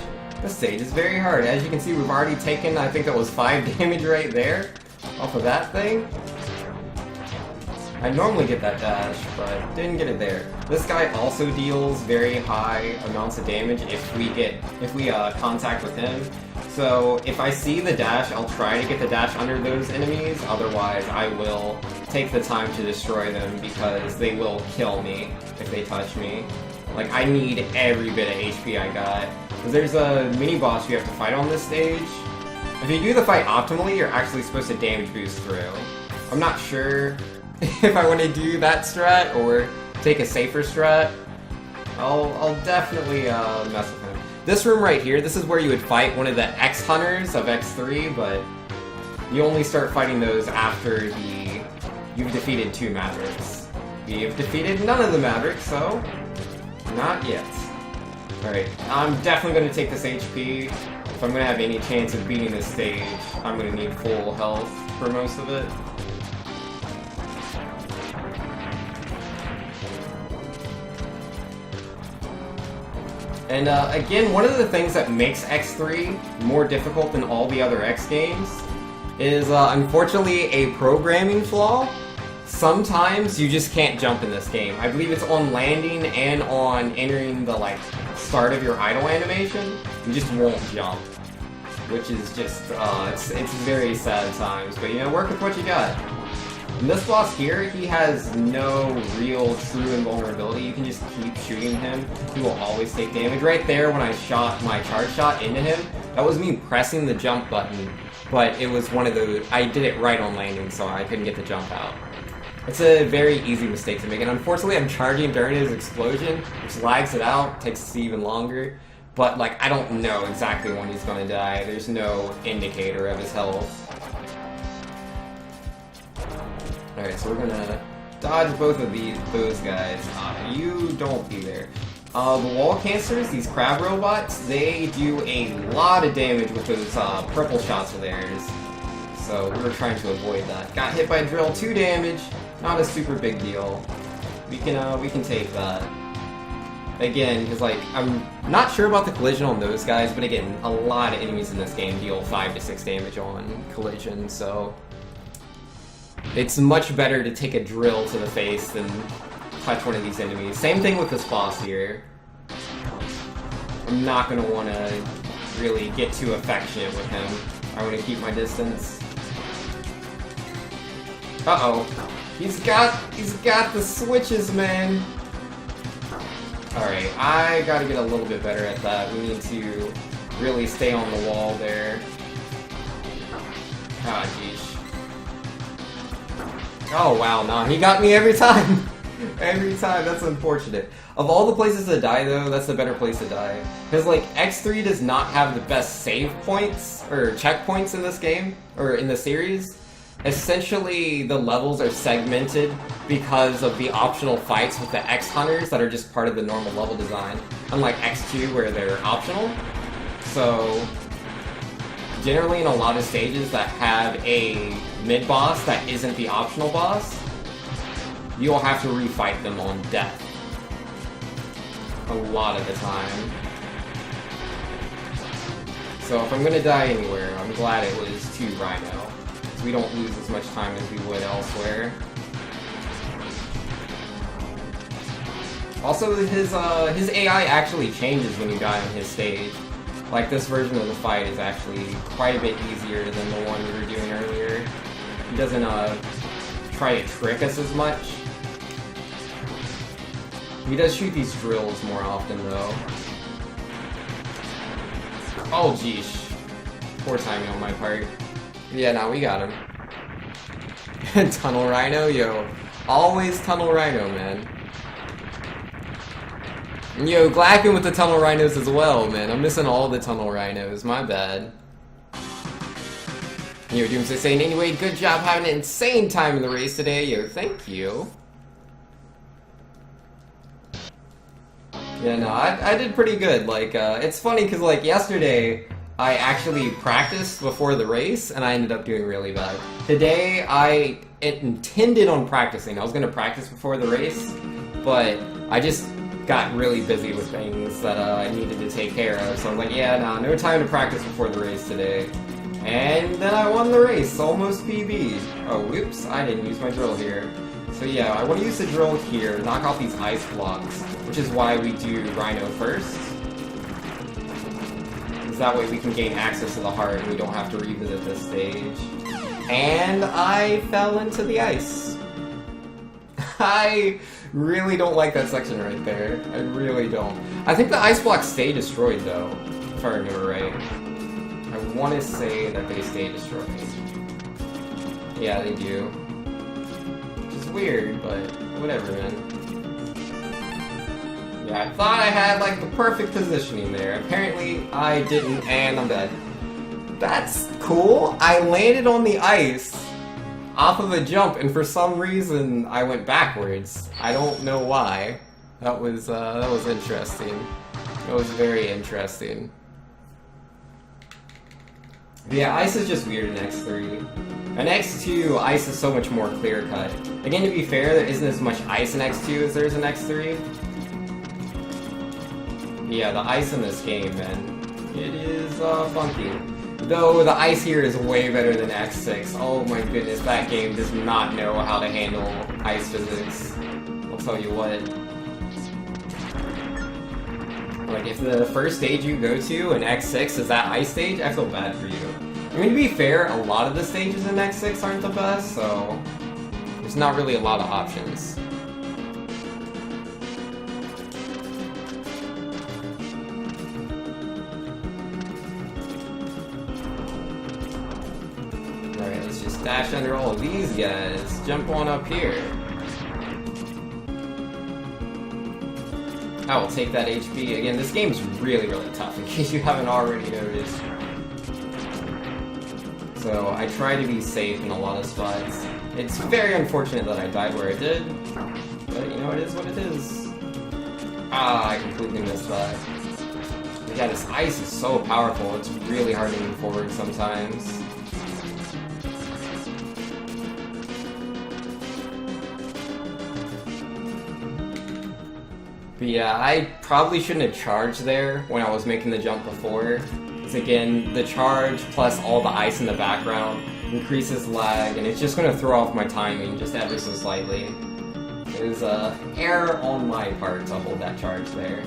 This stage is very hard. As you can see, we've already taken, I think that was 5 damage right there, off of that thing. I normally get that dash, but didn't get it there. This guy also deals very high amounts of damage if we contact with him. So if I see the dash, I'll try to get the dash under those enemies. Otherwise, I will take the time to destroy them because they will kill me if they touch me. Like, I need every bit of HP I got. Because there's a mini-boss you have to fight on this stage. If you do the fight optimally, you're actually supposed to damage boost through. I'm not sure if I want to do that strat or take a safer strat. I'll definitely mess with him. This room right here, this is where you would fight one of the X-Hunters of X3, but you only start fighting those after you've defeated 2 Mavericks. You've defeated none of the Mavericks, so not yet. Alright, I'm definitely going to take this HP. If I'm going to have any chance of beating this stage, I'm going to need full health for most of it. And again, one of the things that makes X3 more difficult than all the other X games is unfortunately a programming flaw. Sometimes you just can't jump in this game. I believe it's on landing and on entering the start of your idle animation. You just won't jump, which is just it's very sad times. But you know, work with what you got. And this boss here, he has no real true invulnerability. You can just keep shooting him. He will always take damage. Right there, when I shot my charge shot into him, that was me pressing the jump button. But it was one of those, I did it right on landing, so I couldn't get the jump out. It's a very easy mistake to make, and unfortunately I'm charging during his explosion, which lags it out, takes even longer. But, I don't know exactly when he's going to die. There's no indicator of his health. Alright, so we're gonna dodge both of those guys. You don't be there. The wall cancers, these crab robots, they do a lot of damage with those purple shots of theirs. So we were trying to avoid that. Got hit by a drill, 2 damage. Not a super big deal. We can take that. Again, because I'm not sure about the collision on those guys, but again, a lot of enemies in this game deal 5 to 6 damage on collision, so it's much better to take a drill to the face than touch one of these enemies. Same thing with this boss here. I'm not going to want to really get too affectionate with him. I want to keep my distance. Uh-oh. He's got the switches, man. Alright, I gotta get a little bit better at that. We need to really stay on the wall there. Ah, jeez. Oh, wow, nah, he got me every time! Every time, that's unfortunate. Of all the places to die, though, that's the better place to die. Because, X3 does not have the best save points, or checkpoints in this game, or in the series. Essentially, the levels are segmented because of the optional fights with the X-Hunters that are just part of the normal level design. Unlike X2, where they're optional. So, generally in a lot of stages that have a mid-boss that isn't the optional boss, you'll have to refight them on death. A lot of the time. So if I'm gonna die anywhere, I'm glad it was to Rhino. We don't lose as much time as we would elsewhere. Also, his AI actually changes when you die on his stage. Like, this version of the fight is actually quite a bit easier than the one we were doing earlier. He doesn't try to trick us as much. He does shoot these drills more often, though. Oh, geesh. Poor timing on my part. Yeah, nah, we got him. Tunnel Rhino, yo. Always Tunnel Rhino, man. Yo, glacking with the Tunnel Rhinos as well, man. I'm missing all the Tunnel Rhinos. My bad. Yo, Doomsday saying, anyway, good job having an insane time in the race today. Yo, thank you. Yeah, no, I did pretty good. Like, it's funny because, like, yesterday, I actually practiced before the race, and I ended up doing really bad. Today, I intended on practicing. I was going to practice before the race, but I just got really busy with things that I needed to take care of. So I was like, yeah, nah, no time to practice before the race today. And then I won the race, almost PB. Oh, whoops, I didn't use my drill here. So yeah, I want to use the drill here, knock off these ice blocks, which is why we do Rhino first. Because that way we can gain access to the heart and we don't have to revisit this stage. And I fell into the ice. I really don't like that section right there. I really don't. I think the ice blocks stay destroyed though, if I remember right. I want to say that they stay destroyed. Yeah, they do. Which is weird, but whatever, man. Yeah, I thought I had like the perfect positioning there. Apparently I didn't, and I'm dead. That's cool. I landed on the ice off of a jump, and for some reason I went backwards. I don't know why. That was interesting. That was very interesting. But yeah, ice is just weird in X3. In X2, ice is so much more clear-cut. Again, to be fair, there isn't as much ice in X2 as there is in X3. Yeah, the ice in this game, man, it is funky. Though the ice here is way better than X6. Oh my goodness, that game does not know how to handle ice physics. I'll tell you what. Like, if the first stage you go to in X6 is that ice stage, I feel bad for you. I mean, to be fair, a lot of the stages in X6 aren't the best, so there's not really a lot of options. Alright, let's just dash under all of these guys. Jump on up here. I will take that HP. Again, this game's really, really tough, in case you haven't already noticed. So, I try to be safe in a lot of spots. It's very unfortunate that I died where I did, but you know, it is what it is. Ah, I completely missed that. But yeah, this ice is so powerful, it's really hard to move forward sometimes. But yeah, I probably shouldn't have charged there when I was making the jump before. Because again, the charge plus all the ice in the background increases lag, and it's just going to throw off my timing just ever so slightly. It was an error on my part to hold that charge there.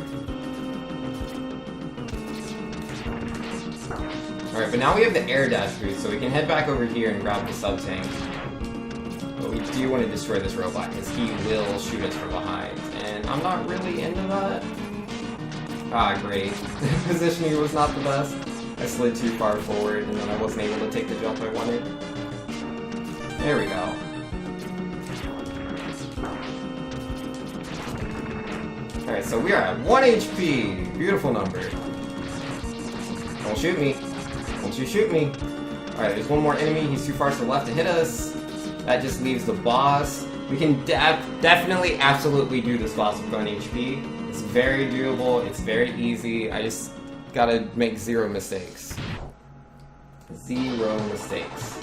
Alright, but now we have the air dash boost, so we can head back over here and grab the sub-tank. But we do want to destroy this robot, because he will shoot us from behind. And I'm not really into that. Ah, great. The positioning was not the best. I slid too far forward, and then I wasn't able to take the jump I wanted. There we go. Alright, so we are at 1 HP! Beautiful number. Don't shoot me. Don't you shoot me. Alright, there's one more enemy. He's too far to the left to hit us. That just leaves the boss. We can definitely, absolutely do this boss with 1 HP. It's very doable, it's very easy, I just gotta make 0 mistakes. 0 mistakes.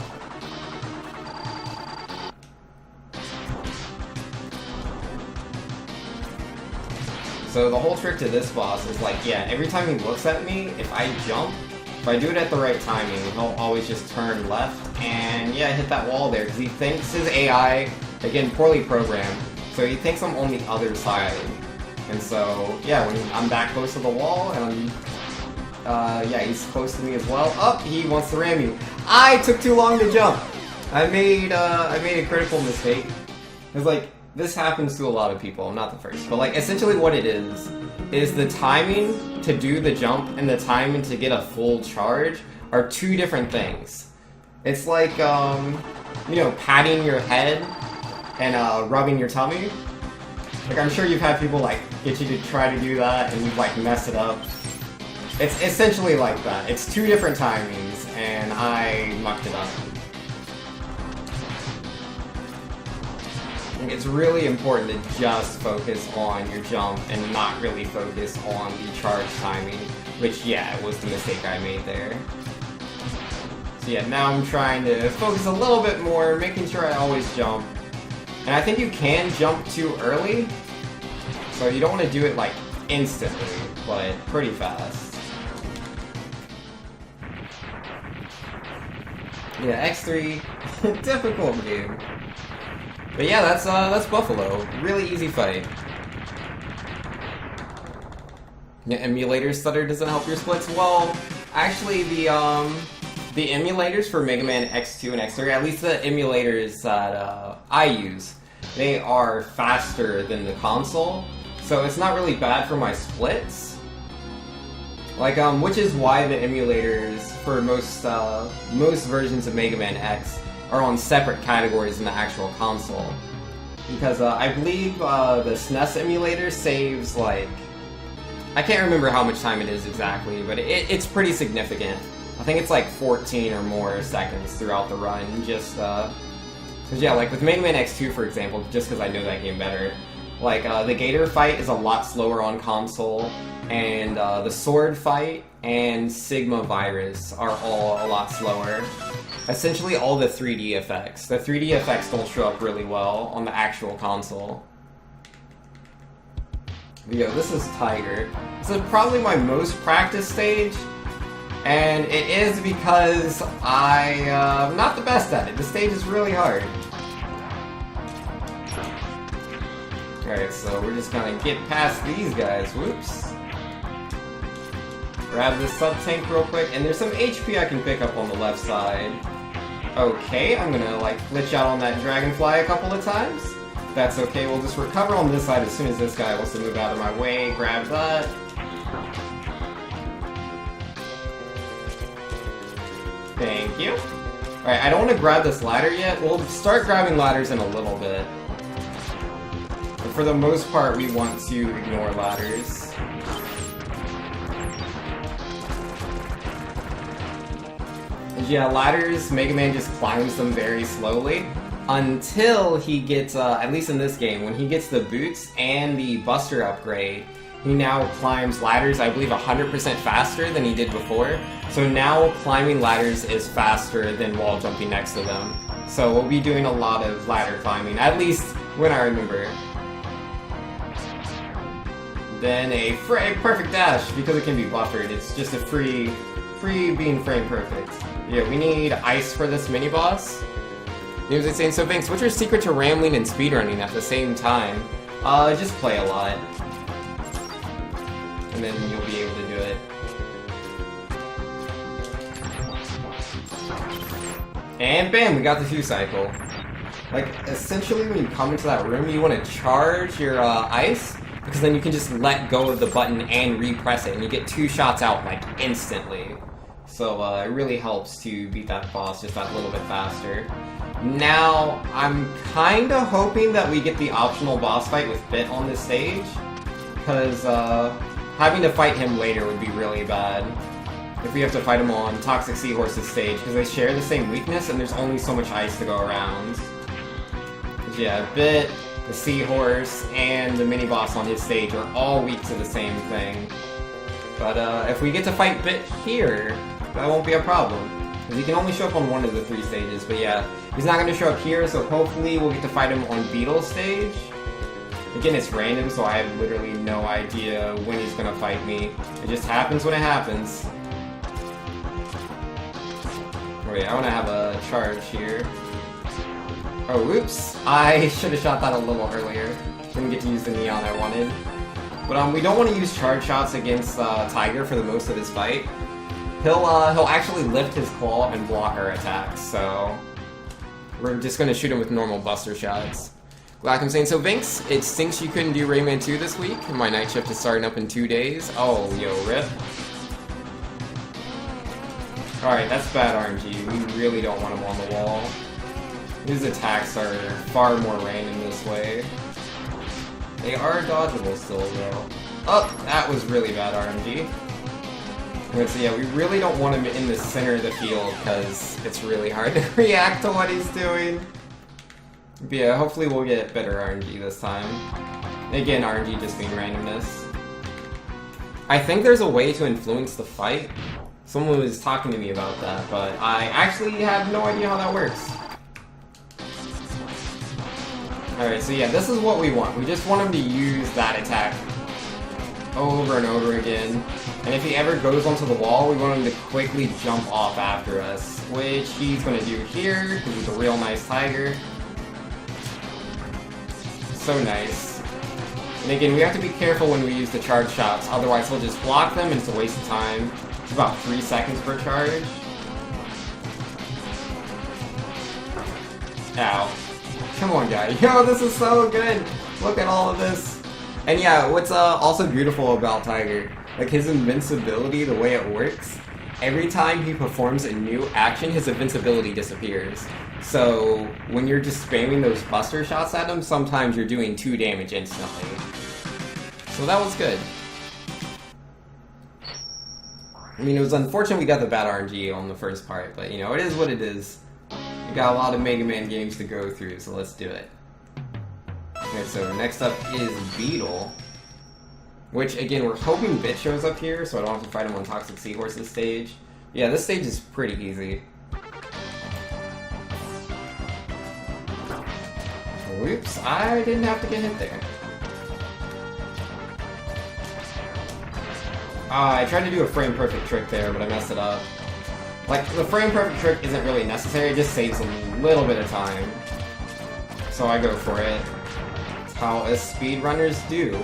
So the whole trick to this boss is like, yeah, every time he looks at me, if I jump, if I do it at the right timing, he'll always just turn left and, yeah, hit that wall there, because he thinks his AI, again, poorly programmed, so he thinks I'm on the other side. And so, yeah, when I'm that close to the wall, and yeah, he's close to me as well. Oh, he wants to ram you. I took too long to jump! I made a critical mistake. It's like, this happens to a lot of people, I'm not the first, but like, essentially what it is the timing to do the jump and the timing to get a full charge are two different things. It's like, you know, patting your head and rubbing your tummy. Like, I'm sure you've had people like get you to try to do that and you like mess it up. It's essentially like that. It's two different timings and I mucked it up. It's really important to just focus on your jump and not really focus on the charge timing, which, yeah, was the mistake I made there. So yeah, now I'm trying to focus a little bit more, making sure I always jump. And I think you can jump too early, so you don't want to do it like instantly, but pretty fast. Yeah, X3, difficult game. But yeah, that's Buffalo. Really easy fight. Yeah, emulator stutter doesn't help your splits. Well, actually, the emulators for Mega Man X2 and X3, at least the emulators that I use, they are faster than the console, so it's not really bad for my splits. Like, which is why the emulators for most versions of Mega Man X are on separate categories in the actual console. Because I believe the SNES emulator saves, like, I can't remember how much time it is exactly, but it's pretty significant. I think it's like 14 or more seconds throughout the run, just, because yeah, like with Mega Man X2, for example, just because I know that game better, like, the Gator fight is a lot slower on console, and the Sword fight and Sigma Virus are all a lot slower. Essentially all the 3D effects. The 3D effects don't show up really well on the actual console. But yo, this is Tiger. This is probably my most practiced stage, and it is because I'm not the best at it. The stage is really hard. Alright, so we're just gonna get past these guys. Whoops. Grab this sub-tank real quick, and there's some HP I can pick up on the left side. Okay, I'm gonna, like, glitch out on that dragonfly a couple of times. That's okay, we'll just recover on this side as soon as this guy wants to move out of my way. Grab that. Thank you. Alright, I don't want to grab this ladder yet. We'll start grabbing ladders in a little bit. But for the most part, we want to ignore ladders. Yeah, ladders, Mega Man just climbs them very slowly until he gets, at least in this game, when he gets the boots and the Buster upgrade, he now climbs ladders, I believe, 100% faster than he did before. So now climbing ladders is faster than wall jumping next to them. So we'll be doing a lot of ladder climbing, at least when I remember. Then a perfect dash, because it can be buffered. It's just a free being frame perfect. Yeah, we need ice for this mini-boss. He was saying, so Vince, what's your secret to rambling and speedrunning at the same time? Just play a lot. And then you'll be able to do it. And bam, we got the 2-cycle. Like, essentially when you come into that room, you want to charge your ice, because then you can just let go of the button and repress it, and you get 2 shots out, like, instantly. So it really helps to beat that boss just that little bit faster. Now, I'm kinda hoping that we get the optional boss fight with Bit on this stage, because having to fight him later would be really bad. If we have to fight him on Toxic Seahorse's stage, because they share the same weakness and there's only so much ice to go around. Yeah, Bit, the Seahorse, and the mini-boss on his stage are all weak to the same thing. But if we get to fight Bit here, that won't be a problem. Because he can only show up on one of the 3 stages, but yeah. He's not going to show up here, so hopefully we'll get to fight him on Beetle stage. Again, it's random, so I have literally no idea when he's going to fight me. It just happens when it happens. Wait, I want to have a charge here. Oh, whoops. I should have shot that a little earlier. Didn't get to use the neon I wanted. But we don't want to use charge shots against Tiger for the most of his fight. He'll actually lift his claw and block our attacks, so we're just going to shoot him with normal buster shots. Glad I'm saying so, Vinx. It stinks you couldn't do Rayman 2 this week. My night shift is starting up in 2 days. Oh, yo, rip. Alright, that's bad RNG. We really don't want him on the wall. His attacks are far more random this way. They are dodgeable still, though. Oh, that was really bad RNG. So yeah, we really don't want him in the center of the field, because it's really hard to react to what he's doing. But yeah, hopefully we'll get better RNG this time. Again, RNG just being randomness. I think there's a way to influence the fight. Someone was talking to me about that, but I actually have no idea how that works. Alright, so yeah, this is what we want. We just want him to use that attack over and over again. And if he ever goes onto the wall, we want him to quickly jump off after us, which he's going to do here, because he's a real nice tiger. So nice. And again, we have to be careful when we use the charge shots, otherwise he'll just block them and it's a waste of time. It's about 3 seconds per charge. Ow. Come on, guy. Yo, this is so good! Look at all of this. And yeah, what's also beautiful about Tiger, like his invincibility, the way it works, every time he performs a new action, his invincibility disappears. So when you're just spamming those buster shots at him, sometimes you're doing 2 damage instantly. So that was good. I mean, it was unfortunate we got the bad RNG on the first part, but you know, it is what it is. We got a lot of Mega Man games to go through, so let's do it. Okay, so next up is Beetle. Which, again, we're hoping Bit shows up here, so I don't have to fight him on Toxic Seahorse's stage. Yeah, this stage is pretty easy. Whoops, I didn't have to get hit there. I tried to do a frame perfect trick there, but I messed it up. Like, the frame perfect trick isn't really necessary, it just saves a little bit of time. So I go for it. It's how us speedrunners do.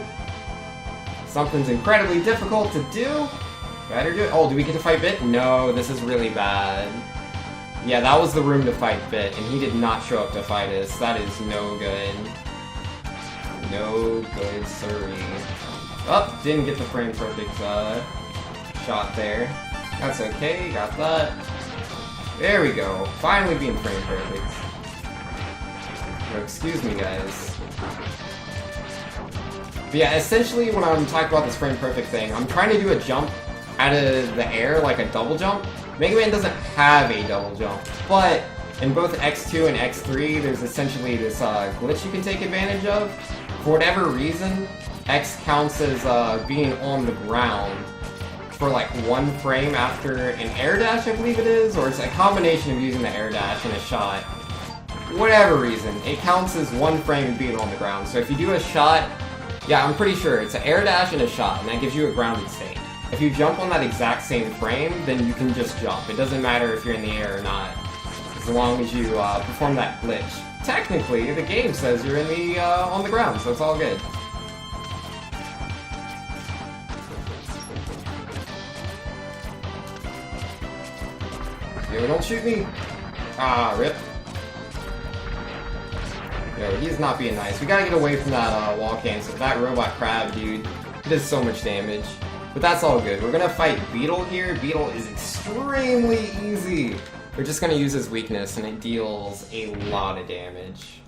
Something's incredibly difficult to do, better do it. Oh, do we get to fight Bit? No, this is really bad. Yeah, that was the room to fight Bit, and he did not show up to fight us. That is no good. No good, sirree. Oh, didn't get the frame perfect shot there. That's okay, got that. There we go. Finally being frame perfect. Oh, excuse me, guys. But yeah, essentially when I'm talking about this frame perfect thing, I'm trying to do a jump out of the air, like a double jump. Mega Man doesn't have a double jump, but in both X2 and X3, there's essentially this glitch you can take advantage of. For whatever reason, X counts as being on the ground for like 1 frame after an air dash, I believe it is, or it's a combination of using the air dash and a shot. Whatever reason, it counts as 1 frame and being on the ground. So if you do a shot, yeah, I'm pretty sure it's an air dash and a shot, and that gives you a grounded state. If you jump on that exact same frame, then you can just jump. It doesn't matter if you're in the air or not, as long as you perform that glitch. Technically, the game says you're in the on the ground, so it's all good. Yo, don't shoot me! Ah, rip. Yo, he's not being nice. We gotta get away from that wall cancel. That robot crab, dude, he does so much damage. But that's all good. We're gonna fight Beetle here. Beetle is extremely easy. We're just gonna use his weakness, and it deals a lot of damage.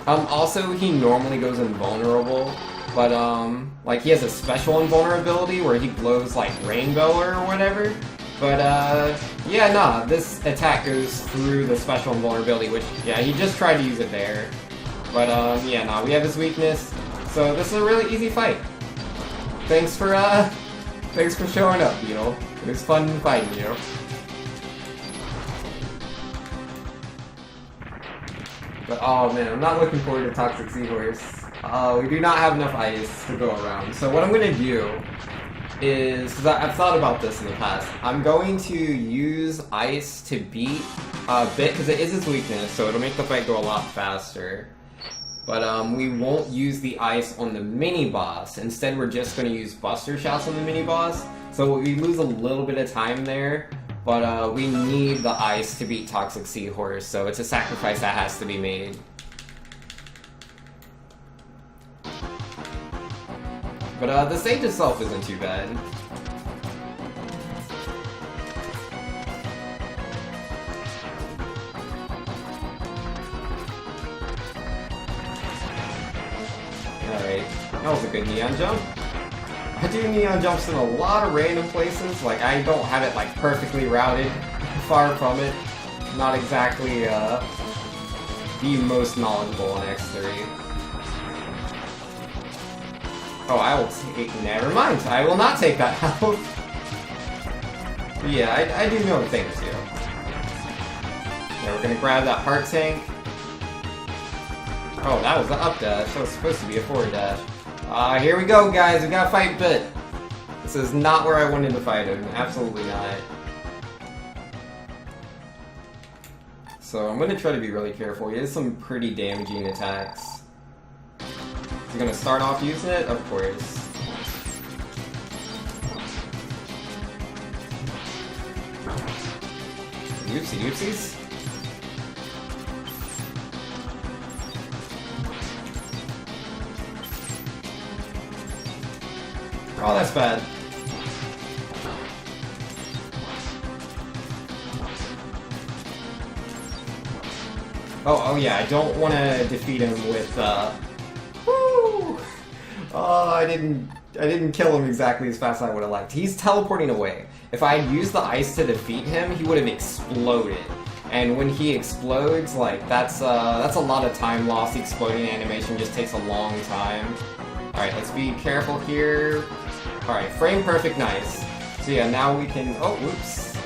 Also, he normally goes invulnerable, but like he has a special invulnerability where he glows like rainbow or whatever. But yeah, nah, this attack goes through the special invulnerability, which, yeah, he just tried to use it there. But yeah, nah, we have his weakness, so this is a really easy fight. Thanks for showing up, Beetle. It was fun fighting you. But oh man, I'm not looking forward to Toxic Seahorse. We do not have enough ice to go around. So what I'm gonna do is, because I've thought about this in the past, I'm going to use ice to beat a bit, because it is its weakness, so it'll make the fight go a lot faster. But we won't use the ice on the mini-boss. Instead, we're just going to use Buster Shouts on the mini-boss. So we lose a little bit of time there, but we need the ice to beat Toxic Seahorse, so it's a sacrifice that has to be made. But the stage itself isn't too bad. Alright, that was a good neon jump. I do neon jumps in a lot of random places, like I don't have it like perfectly routed, far from it. Not exactly the most knowledgeable on X3. Oh, I will take... Never mind. I will not take that health. Yeah, I do know things here. Yeah, we're gonna grab that heart tank. Oh, that was the up dash. That was supposed to be a forward dash. Here we go, guys. We gotta fight Bit. This is not where I wanted to fight him. Absolutely not. So I'm gonna try to be really careful. He has some pretty damaging attacks. You're gonna start off using it? Of course. Oopsie oopsies. Oh, that's bad. Oh yeah, I don't want to defeat him with, woo! Oh, I didn't kill him exactly as fast as I would have liked. He's teleporting away. If I had used the ice to defeat him, he would have exploded. And when he explodes, like, that's a lot of time lost. The exploding animation just takes a long time. Alright, let's be careful here. Alright, frame perfect, nice. So yeah, now we can, oh, whoops.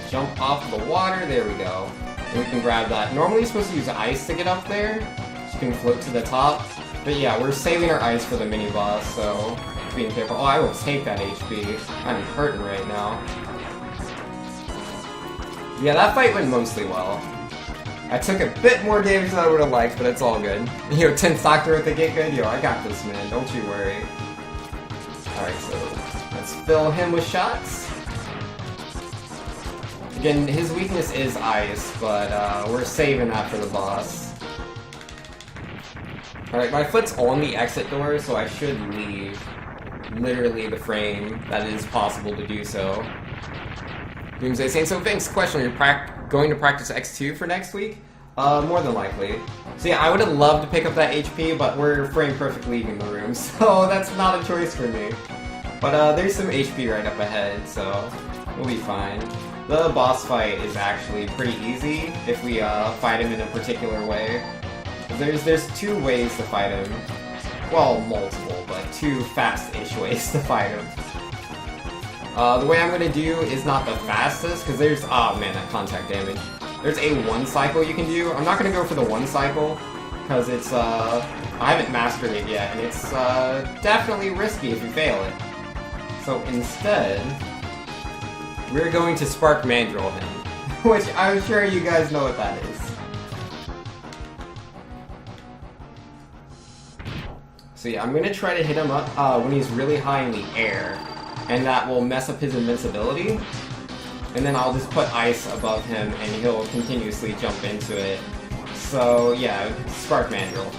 Jump off the water, there we go. And we can grab that. Normally you're supposed to use ice to get up there. So you can float to the top. But yeah, we're saving our ice for the mini-boss, so being careful. Oh, I will take that HP. I'm hurting right now. Yeah, that fight went mostly well. I took a bit more damage than I would have liked, but it's all good. Yo, 10th Doctor with the get good? Yo, I got this, man. Don't you worry. Alright, so let's fill him with shots. Again, his weakness is ice, but we're saving that for the boss. Alright, my foot's on the exit door, so I should leave literally the frame that it is possible to do so. Doomsday saying, so Vince, question, are you going to practice X2 for next week? More than likely. So yeah, I would have loved to pick up that HP, but we're frame perfect leaving the room, so that's not a choice for me. But there's some HP right up ahead, so we'll be fine. The boss fight is actually pretty easy if we fight him in a particular way. There's two ways to fight him. Well, multiple, but two fast-ish ways to fight him. The way I'm gonna do is not the fastest, because there's, oh man, that contact damage. There's a one cycle you can do. I'm not gonna go for the one cycle, because it's, I haven't mastered it yet, and it's, definitely risky if you fail it. So instead, we're going to Spark Mandrill him, which I'm sure you guys know what that is. So yeah, I'm gonna try to hit him up when he's really high in the air, and that will mess up his invincibility. And then I'll just put ice above him, and he'll continuously jump into it. So yeah, Spark Mandrill.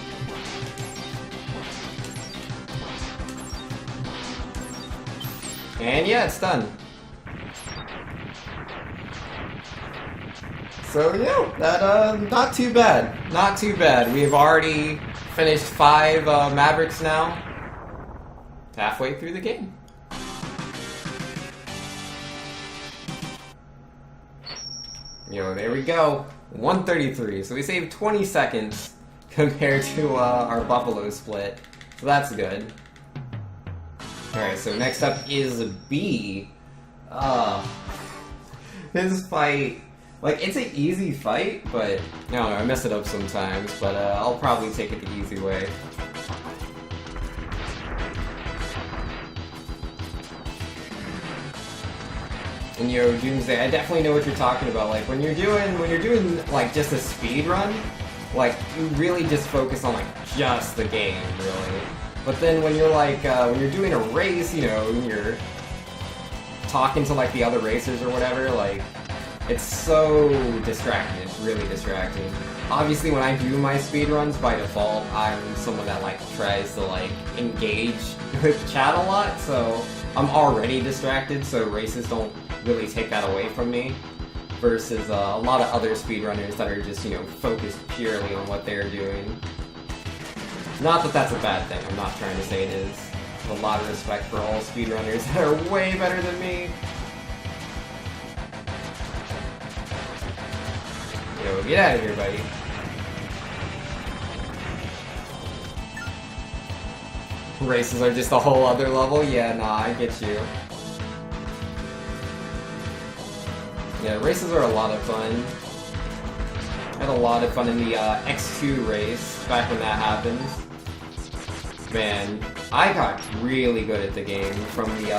And yeah, it's done. So yeah, that not too bad. Not too bad. We've already finished 5 Mavericks now. Halfway through the game. Yo, there we go. 133. So we saved 20 seconds compared to our Buffalo split. So that's good. Alright, so next up is B. His fight Like, it's an easy fight, but I don't know, I mess it up sometimes, but I'll probably take it the easy way. And yo, Doomsday, I definitely know what you're talking about. Like, when you're doing like just a speed run, like, you really just focus on like just the game, really. But then when you're like, when you're doing a race, you know, and you're talking to like the other racers or whatever, like, it's so distracting. It's really distracting. Obviously, when I do my speed runs, by default, I'm someone that like tries to like engage with chat a lot, so I'm already distracted, so races don't really take that away from me. Versus a lot of other speedrunners that are just, you know, focused purely on what they're doing. Not that that's a bad thing, I'm not trying to say it is. I have a lot of respect for all speedrunners that are way better than me. Yo, get out of here, buddy. Races are just a whole other level? Yeah, nah, I get you. Yeah, races are a lot of fun. I had a lot of fun in the X2 race, back when that happened. Man, I got really good at the game from the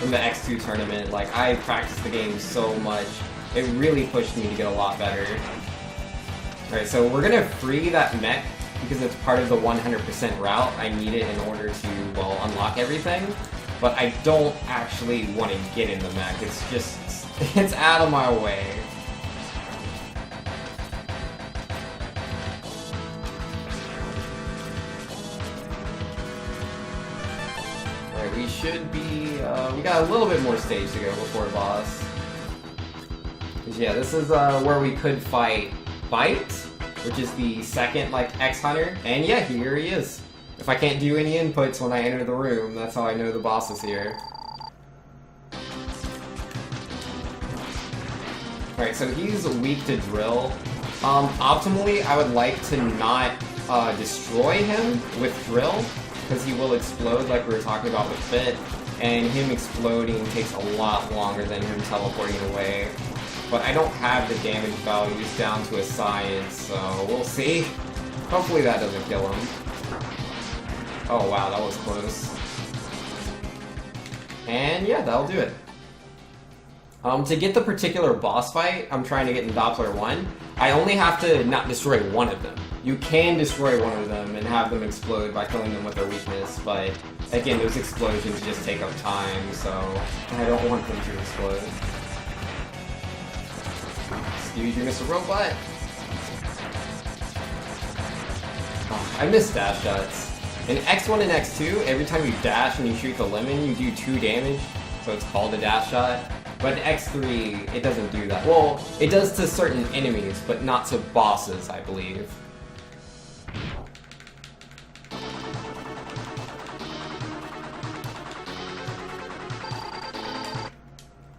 X2 tournament. Like, I practiced the game so much. It really pushed me to get a lot better. Alright, so we're gonna free that mech because it's part of the 100% route. I need it in order to, well, unlock everything. But I don't actually want to get in the mech. It's just, it's out of my way. Alright, we should be, we got a little bit more stage to go before boss. Yeah, this is where we could fight Bite, which is the second, like, X-Hunter. And yeah, here he is. If I can't do any inputs when I enter the room, that's how I know the boss is here. Alright, so he's weak to drill. Optimally, I would like to not destroy him with drill, because he will explode like we were talking about with Fit, and him exploding takes a lot longer than him teleporting away. But I don't have the damage values down to a science, so we'll see. Hopefully that doesn't kill him. Oh wow, that was close. And yeah, that'll do it. To get the particular boss fight I'm trying to get in Doppler 1, I only have to not destroy one of them. You can destroy one of them and have them explode by killing them with their weakness, but again, those explosions just take up time, so I don't want them to explode. Excuse you, Mr. Robot. Oh, I miss dash shots. In X1 and X2, every time you dash and you shoot the lemon, you do 2 damage, so it's called a dash shot. But in X3, it doesn't do that. Well, it does to certain enemies, but not to bosses, I believe.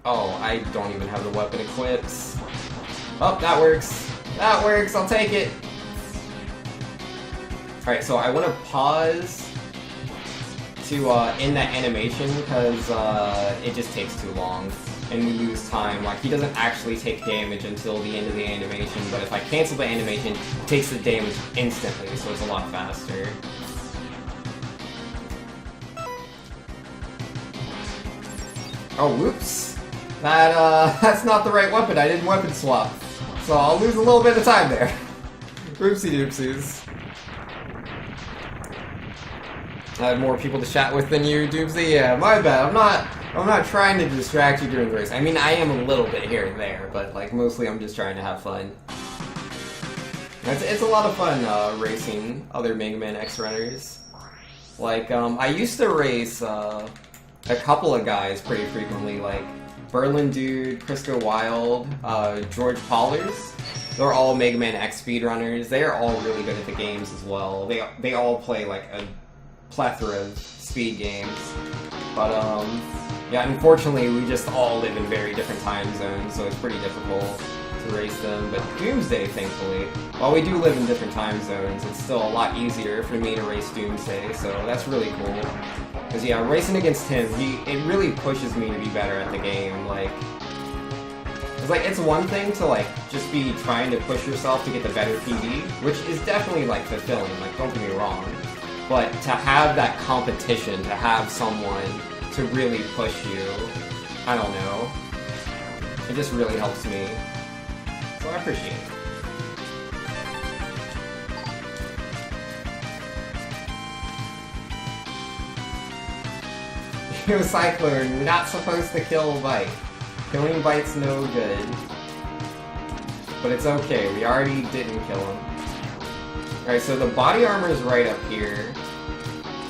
Oh, I don't even have the weapon equipped. Oh, that works. That works, I'll take it. Alright, so I want to pause to end that animation because it just takes too long and we lose time. Like, he doesn't actually take damage until the end of the animation, but if I cancel the animation, it takes the damage instantly, so it's a lot faster. Oh, whoops. That's not the right weapon. I didn't weapon swap. So I'll lose a little bit of time there. Oopsie doopsies. I have more people to chat with than you, Doomsday. Yeah, my bad. I'm not trying to distract you during the race. I mean, I am a little bit here and there, but like mostly I'm just trying to have fun. It's a lot of fun racing other Mega Man X runners. Like I used to race a couple of guys pretty frequently, like Berlin Dude, Crisco Wild, George Pollers. They're all Mega Man X speedrunners. They are all really good at the games as well. They all play like a plethora of speed games. But yeah, unfortunately we just all live in very different time zones, so it's pretty difficult to race them. But Doomsday, thankfully, while we do live in different time zones, it's still a lot easier for me to race Doomsday, so that's really cool. Because yeah, racing against him, it really pushes me to be better at the game. Like, Because, like, it's one thing to, like, just be trying to push yourself to get the better PB, which is definitely, like, fulfilling, like, don't get me wrong. But to have that competition, to have someone to really push you, I don't know. It just really helps me. So I appreciate it. Yo, Cyclone, you're not supposed to kill Bite. Killing Bite's no good. But it's okay, we already didn't kill him. Alright, so the body armor is right up here.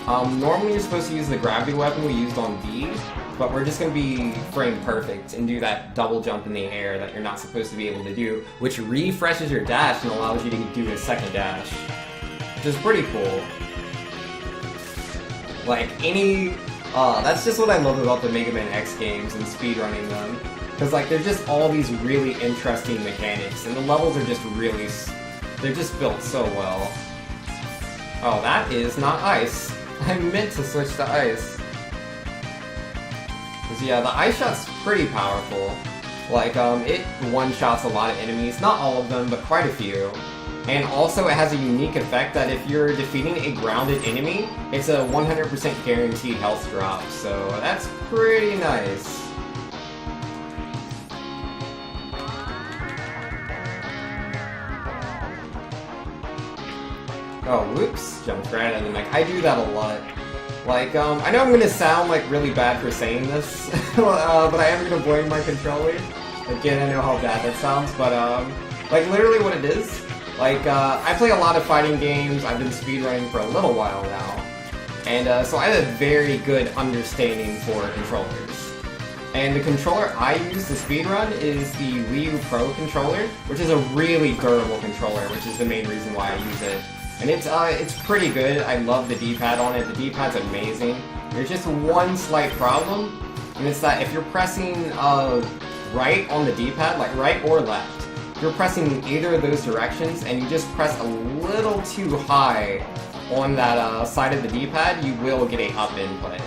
Normally you're supposed to use the gravity weapon we used on B, but we're just going to be frame perfect and do that double jump in the air that you're not supposed to be able to do, which refreshes your dash and allows you to do a second dash. Which is pretty cool. Like, that's just what I love about the Mega Man X games and speedrunning them. Because, like, there's just all these really interesting mechanics, and the levels are just really... they're just built so well. Oh, that is not ice. I meant to switch to ice. Because, yeah, the ice shot's pretty powerful. Like, it one-shots a lot of enemies. Not all of them, but quite a few. And also, it has a unique effect that if you're defeating a grounded enemy, it's a 100% guaranteed health drop. So, that's pretty nice. Oh, whoops, jumped right out of the mech. I do that a lot. Like, I know I'm gonna sound, like, really bad for saying this, but I am gonna blame my controller. Again, I know how bad that sounds, but, like, literally what it is, like, I play a lot of fighting games, I've been speedrunning for a little while now, and, so I have a very good understanding for controllers. And the controller I use to speedrun is the Wii U Pro controller, which is a really durable controller, which is the main reason why I use it. And it's pretty good. I love the D-pad on it. The D-pad's amazing. There's just one slight problem, and it's that if you're pressing right on the D-pad, like right or left, if you're pressing either of those directions and you just press a little too high on that side of the D-pad, you will get a up input.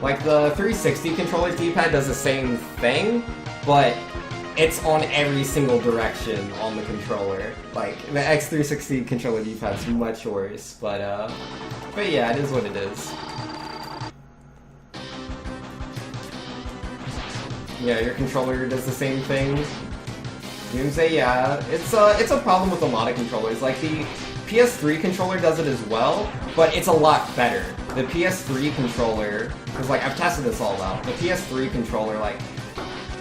Like the 360 controller's D-pad does the same thing, but it's on every single direction on the controller. Like, the X360 controller D-pad's much worse, but yeah, it is what it is. Yeah, your controller does the same thing. You can say, yeah, it's a problem with a lot of controllers. Like, the PS3 controller does it as well, but it's a lot better. The PS3 controller, because, like, I've tested this all out, the PS3 controller, like,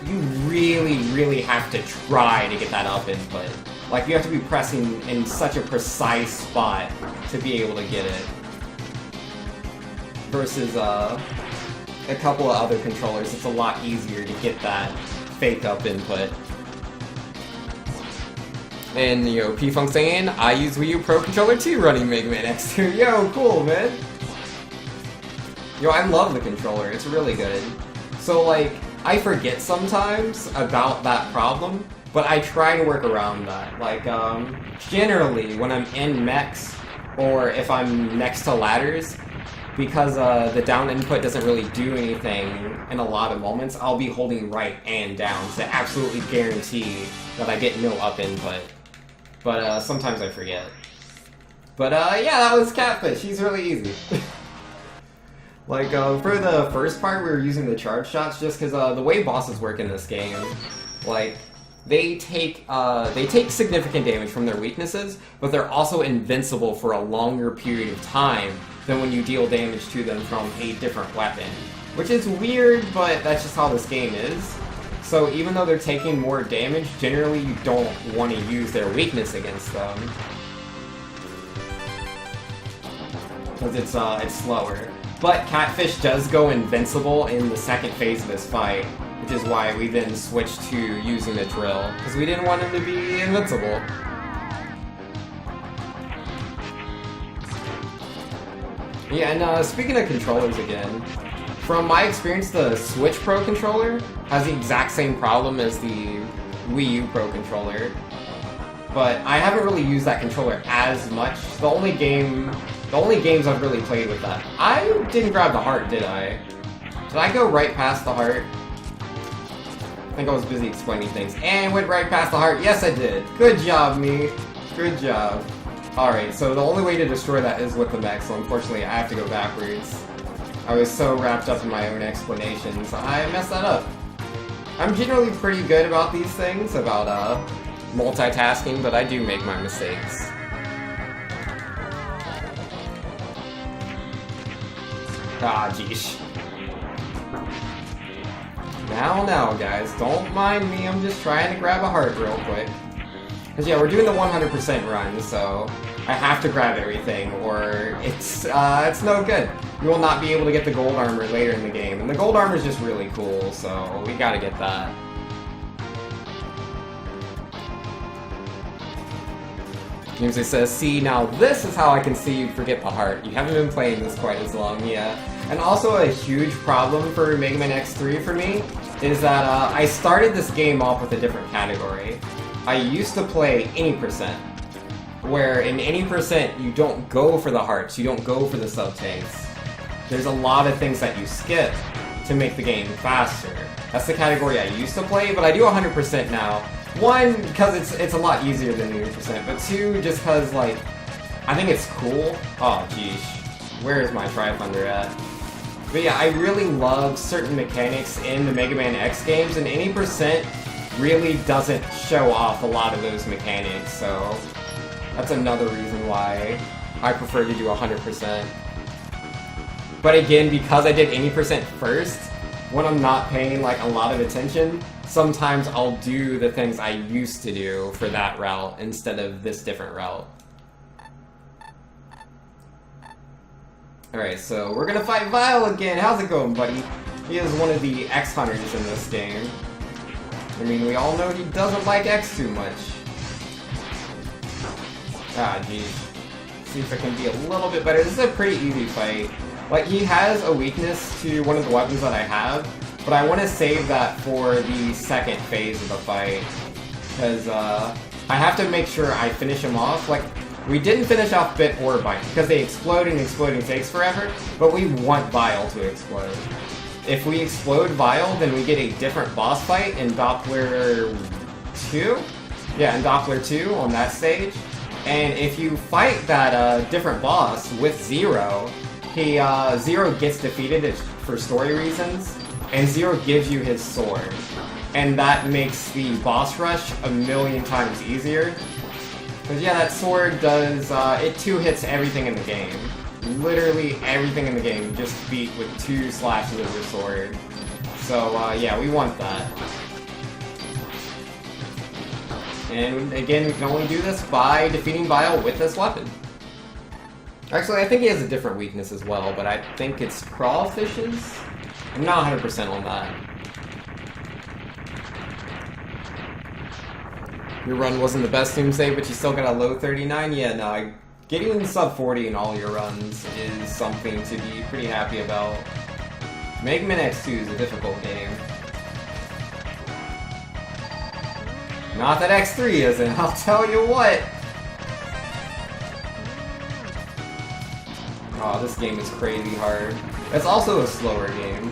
you really, really have to try to get that up input. Like, you have to be pressing in such a precise spot to be able to get it. Versus, a couple of other controllers, it's a lot easier to get that fake up input. And, yo, P-Funk saying, I use Wii U Pro Controller too running Mega Man X2. Yo, cool, man! Yo, I love the controller, it's really good. So, like, I forget sometimes about that problem, but I try to work around that. Like, generally, when I'm in mechs, or if I'm next to ladders, because the down input doesn't really do anything in a lot of moments, I'll be holding right and down to absolutely guarantee that I get no up input. But sometimes I forget. But yeah, that was Catfish. He's really easy. Like, for the first part, we were using the charge shots just because the way bosses work in this game, like, they take significant damage from their weaknesses, but they're also invincible for a longer period of time than when you deal damage to them from a different weapon. Which is weird, but that's just how this game is. So even though they're taking more damage, generally you don't want to use their weakness against them. Because it's slower. But Catfish does go invincible in the second phase of this fight, which is why we then switched to using the drill, because we didn't want him to be invincible. Yeah, and speaking of controllers again, from my experience, the Switch Pro controller has the exact same problem as the Wii U Pro controller, but I haven't really used that controller as much. The only games I've really played with that. I didn't grab the heart, did I? Did I go right past the heart? I think I was busy explaining things. And went right past the heart. Yes, I did. Good job, me. Good job. Alright, so the only way to destroy that is with the mech, so unfortunately I have to go backwards. I was so wrapped up in my own explanations, I messed that up. I'm generally pretty good about these things, about multitasking, but I do make my mistakes. Ah, jeesh. Now, guys, don't mind me, I'm just trying to grab a heart real quick. Because yeah, we're doing the 100% run, so I have to grab everything, or it's no good. We will not be able to get the gold armor later in the game, and the gold armor is just really cool, so we gotta get that. Doomsday says, see, now this is how I can see you forget the heart. You haven't been playing this quite as long, yeah. And also a huge problem for Mega Man X3 for me is that I started this game off with a different category. I used to play any percent, where in any percent you don't go for the hearts, you don't go for the sub-tanks. There's a lot of things that you skip to make the game faster. That's the category I used to play, but I do 100% now. One, because it's a lot easier than 80%, but two, just because, like, I think it's cool. Oh, geez. Where is my Tri-Thunder at? But yeah, I really love certain mechanics in the Mega Man X games, and any percent really doesn't show off a lot of those mechanics, so that's another reason why I prefer to do 100%. But again, because I did any percent first, when I'm not paying like a lot of attention, sometimes I'll do the things I used to do for that route instead of this different route. Alright, so we're gonna fight Vile again. How's it going, buddy? He is one of the X hunters in this game. I mean, we all know he doesn't like X too much. Ah, geez. See if I can be a little bit better. This is a pretty easy fight. Like, he has a weakness to one of the weapons that I have, but I want to save that for the second phase of the fight. Because, I have to make sure I finish him off. Like, we didn't finish off Bit or Bite, because they explode and exploding takes forever, but we want Vile to explode. If we explode Vile, then we get a different boss fight in Doppler 2? Yeah, in Doppler 2 on that stage. And if you fight that different boss with Zero, Zero gets defeated for story reasons, and Zero gives you his sword. And that makes the boss rush a million times easier. Because yeah, that sword does, it 2-hits everything in the game. Literally everything in the game just beat with 2 slashes of your sword. So yeah, we want that. And again, we can only do this by defeating Vile with this weapon. Actually, I think he has a different weakness as well, but I think it's crawfishes? I'm not 100% on that. Your run wasn't the best Doomsday, but you still got a low 39? Yeah, no, getting sub 40 in all your runs is something to be pretty happy about. Mega Man X2 is a difficult game. Not that X3 isn't, I'll tell you what! Oh, this game is crazy hard. It's also a slower game,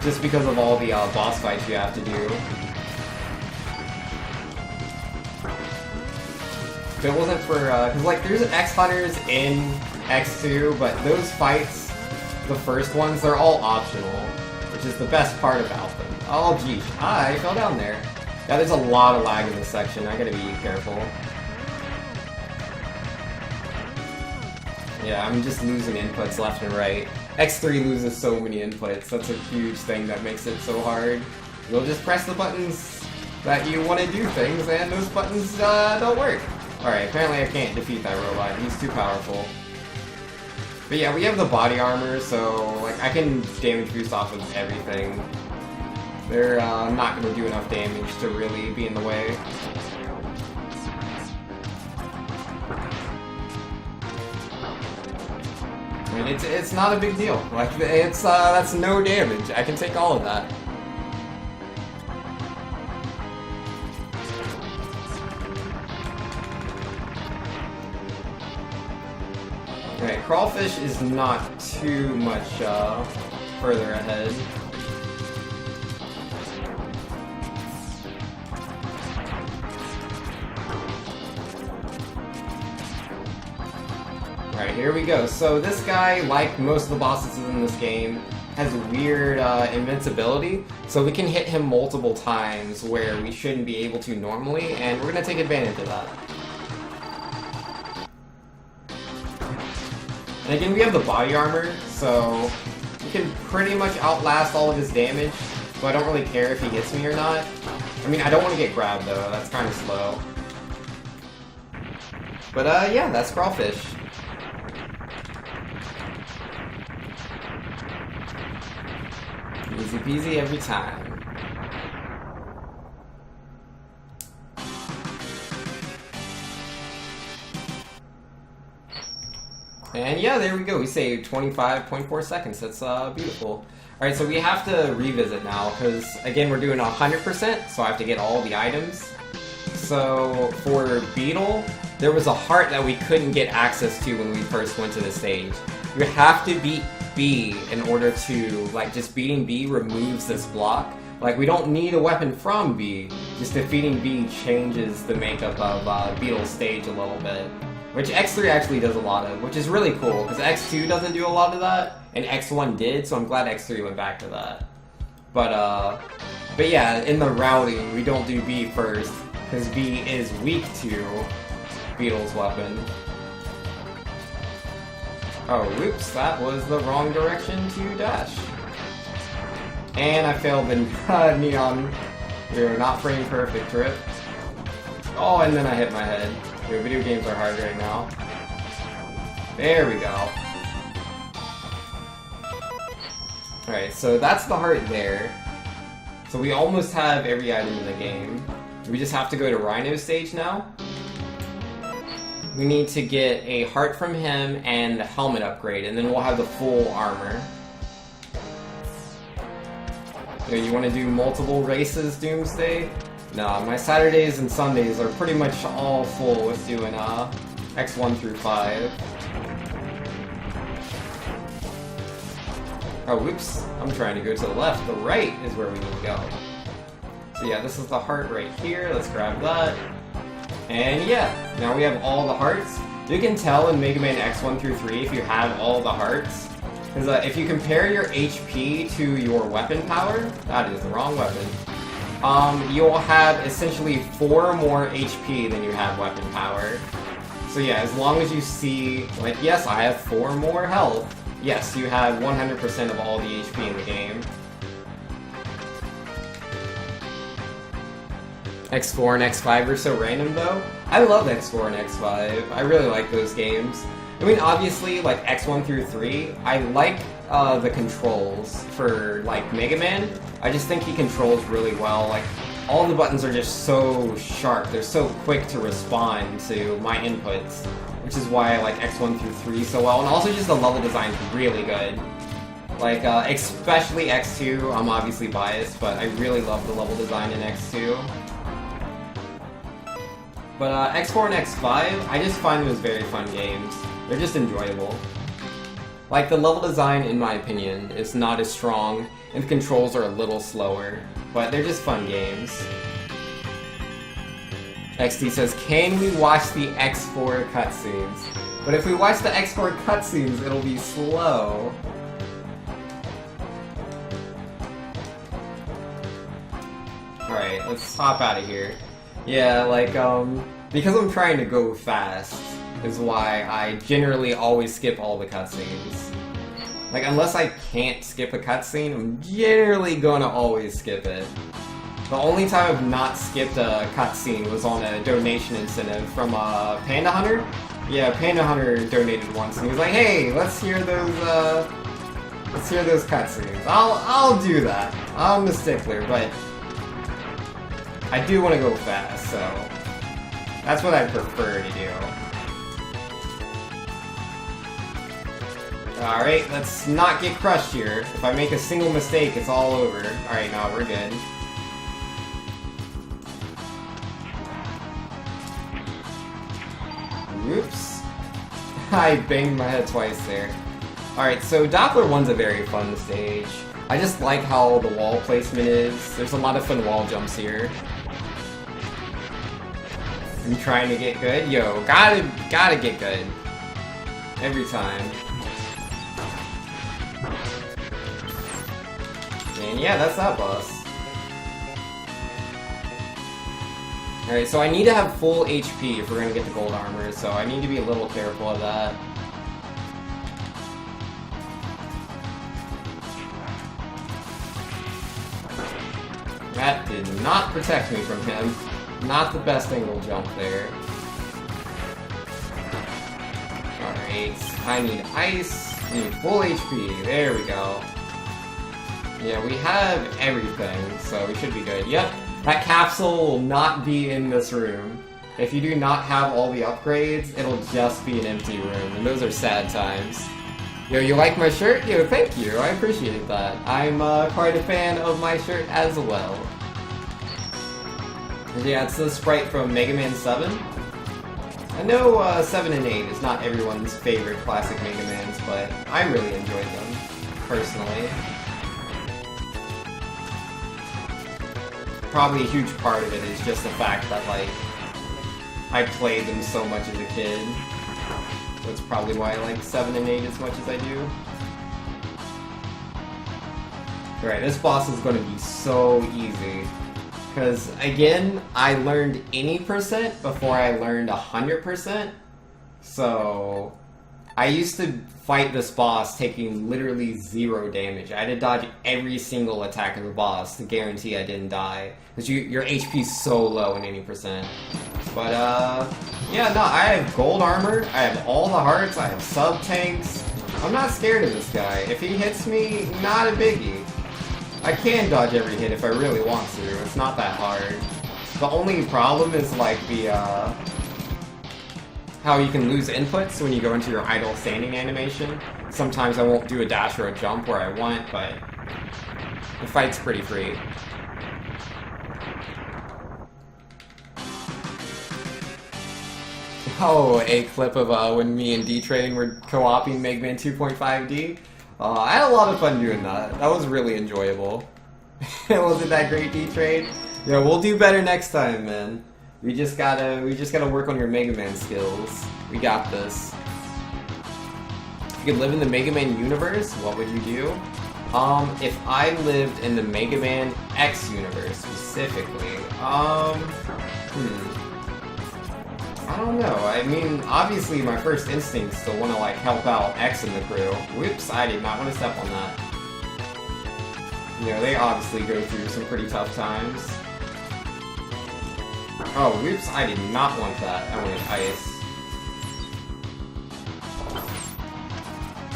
just because of all the boss fights you have to do. If it wasn't for, cause like there's X Hunters in X2, but those fights, the first ones, they're all optional, which is the best part about them. Oh geez, I fell down there. Yeah, there's a lot of lag in this section, I gotta be careful. Yeah, I'm just losing inputs left and right. X3 loses so many inputs, that's a huge thing that makes it so hard. You'll just press the buttons that you want to do things, and those buttons don't work. Alright, apparently I can't defeat that robot, he's too powerful. But yeah, we have the body armor, so like I can damage boost off of everything. They're not going to do enough damage to really be in the way. I mean, it's not a big deal. Like, it's, that's no damage. I can take all of that. Alright, Crawfish is not too much, further ahead. Alright, here we go. So this guy, like most of the bosses in this game, has weird invincibility, so we can hit him multiple times where we shouldn't be able to normally, and we're gonna take advantage of that. And again, we have the body armor, so we can pretty much outlast all of his damage, but I don't really care if he hits me or not. I mean, I don't want to get grabbed though, that's kind of slow. But yeah, that's Crawfish. Easy peasy every time. And yeah, there we go. We saved 25.4 seconds. That's beautiful. Alright, so we have to revisit now, because again, we're doing 100%, so I have to get all the items. So for Beetle, there was a heart that we couldn't get access to when we first went to the stage. You have to beat B in order to, like, just beating B removes this block. Like, we don't need a weapon from B, just defeating B changes the makeup of Beetle's stage a little bit. Which X3 actually does a lot of, which is really cool, because X2 doesn't do a lot of that, and X1 did, so I'm glad X3 went back to that. But yeah, in the routing, we don't do B first, because B is weak to Beetle's weapon. Oh, whoops, that was the wrong direction to dash. And I failed the neon. We are not frame perfect trip. Oh, and then I hit my head. Your video games are hard right now. There we go. Alright, so that's the heart there. So we almost have every item in the game. We just have to go to Rhino's stage now. We need to get a heart from him and the helmet upgrade, and then we'll have the full armor. You want to do multiple races, Doomsday? No, my Saturdays and Sundays are pretty much all full with doing X1 through 5. Oh, whoops. I'm trying to go to the left. The right is where we need to go. So yeah, this is the heart right here. Let's grab that. And yeah, now we have all the hearts. You can tell in Mega Man X1 through 3 if you have all the hearts. Because if you compare your HP to your weapon power, that is the wrong weapon. You'll have essentially 4 more HP than you have weapon power. So yeah, as long as you see, like, yes, I have 4 more health. Yes, you have 100% of all the HP in the game. X4 and X5 are so random though. I love X4 and X5. I really like those games. I mean, obviously, like, X1 through 3, I like the controls for, like, Mega Man. I just think he controls really well. Like, all the buttons are just so sharp. They're so quick to respond to my inputs, which is why I like X1 through 3 so well. And also just the level design is really good. Like, especially X2, I'm obviously biased, but I really love the level design in X2. But X4 and X5, I just find them as very fun games. They're just enjoyable. Like, the level design, in my opinion, is not as strong, and the controls are a little slower, but they're just fun games. XD says, can we watch the X4 cutscenes? But if we watch the X4 cutscenes, it'll be slow. Alright, let's hop out of here. Yeah, like, because I'm trying to go fast, is why I generally always skip all the cutscenes. Like, unless I can't skip a cutscene, I'm generally gonna always skip it. The only time I've not skipped a cutscene was on a donation incentive from Panda Hunter. Yeah, Panda Hunter donated once, and he was like, "Hey, let's hear those cutscenes." I'll do that. I'm a stickler, but I do want to go fast, so that's what I prefer to do. Alright, let's not get crushed here. If I make a single mistake, it's all over. Alright, no, we're good. Oops. I banged my head twice there. Alright, so Doppler 1's a very fun stage. I just like how the wall placement is. There's a lot of fun wall jumps here. I'm trying to get good. Yo, gotta get good. Every time. And yeah, that's that boss. Alright, so I need to have full HP if we're gonna get the gold armor, so I need to be a little careful of that. That did not protect me from him. Not the best angle jump there. Alright, I need ice. I need full HP. There we go. Yeah, we have everything, so we should be good. Yep, that capsule will not be in this room. If you do not have all the upgrades, it'll just be an empty room, and those are sad times. Yo, you like my shirt? Yo, thank you, I appreciate that. I'm quite a fan of my shirt as well. And yeah, it's the sprite from Mega Man 7. I know 7 and 8 is not everyone's favorite classic Mega Mans, but I really enjoyed them, personally. Probably a huge part of it is just the fact that, like, I played them so much as a kid. That's probably why I like 7 and 8 as much as I do. Alright, this boss is going to be so easy. Because, again, I learned any percent before I learned 100%. So, I used to fight this boss taking literally 0 damage. I had to dodge every single attack of the boss to guarantee I didn't die. Because your HP is so low in any percent. But, yeah, no, I have gold armor, I have all the hearts, I have sub-tanks. I'm not scared of this guy. If he hits me, not a biggie. I can dodge every hit if I really want to. It's not that hard. The only problem is, like, the, how you can lose inputs when you go into your idle standing animation. Sometimes I won't do a dash or a jump where I want, but the fight's pretty free. Oh, a clip of when me and D-Train were co-oping Mega Man 2.5D. I had a lot of fun doing that. That was really enjoyable. Wasn't that great, D-Train? Yeah, we'll do better next time, man. We just gotta work on your Mega Man skills. We got this. If you could live in the Mega Man universe, what would you do? If I lived in the Mega Man X universe specifically, I don't know. I mean, obviously my first instinct is to want to, like, help out X and the crew. Whoops, I did not want to step on that. You know, they obviously go through some pretty tough times. Oh, whoops, I did not want that. I wanted ice.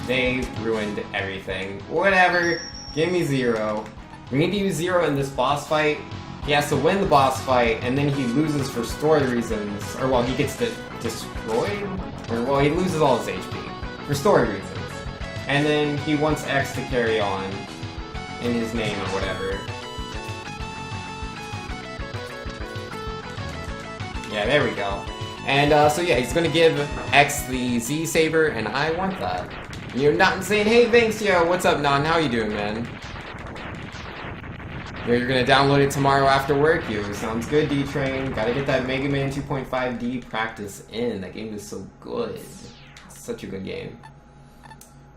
They ruined everything. Whatever. Give me 0. We need to use 0 in this boss fight. He has to win the boss fight, and then he loses for story reasons. Or, well, he gets destroyed? Or, well, he loses all his HP. For story reasons. And then he wants X to carry on in his name or whatever. Yeah, there we go. And, so yeah, he's gonna give X the Z-Saber, and I want that. You're not saying, hey, thanks, yo, what's up, Nan? How you doing, man? You're gonna download it tomorrow after work, you. Sounds good, D-Train. Gotta get that Mega Man 2.5D practice in. That game is so good. It's such a good game.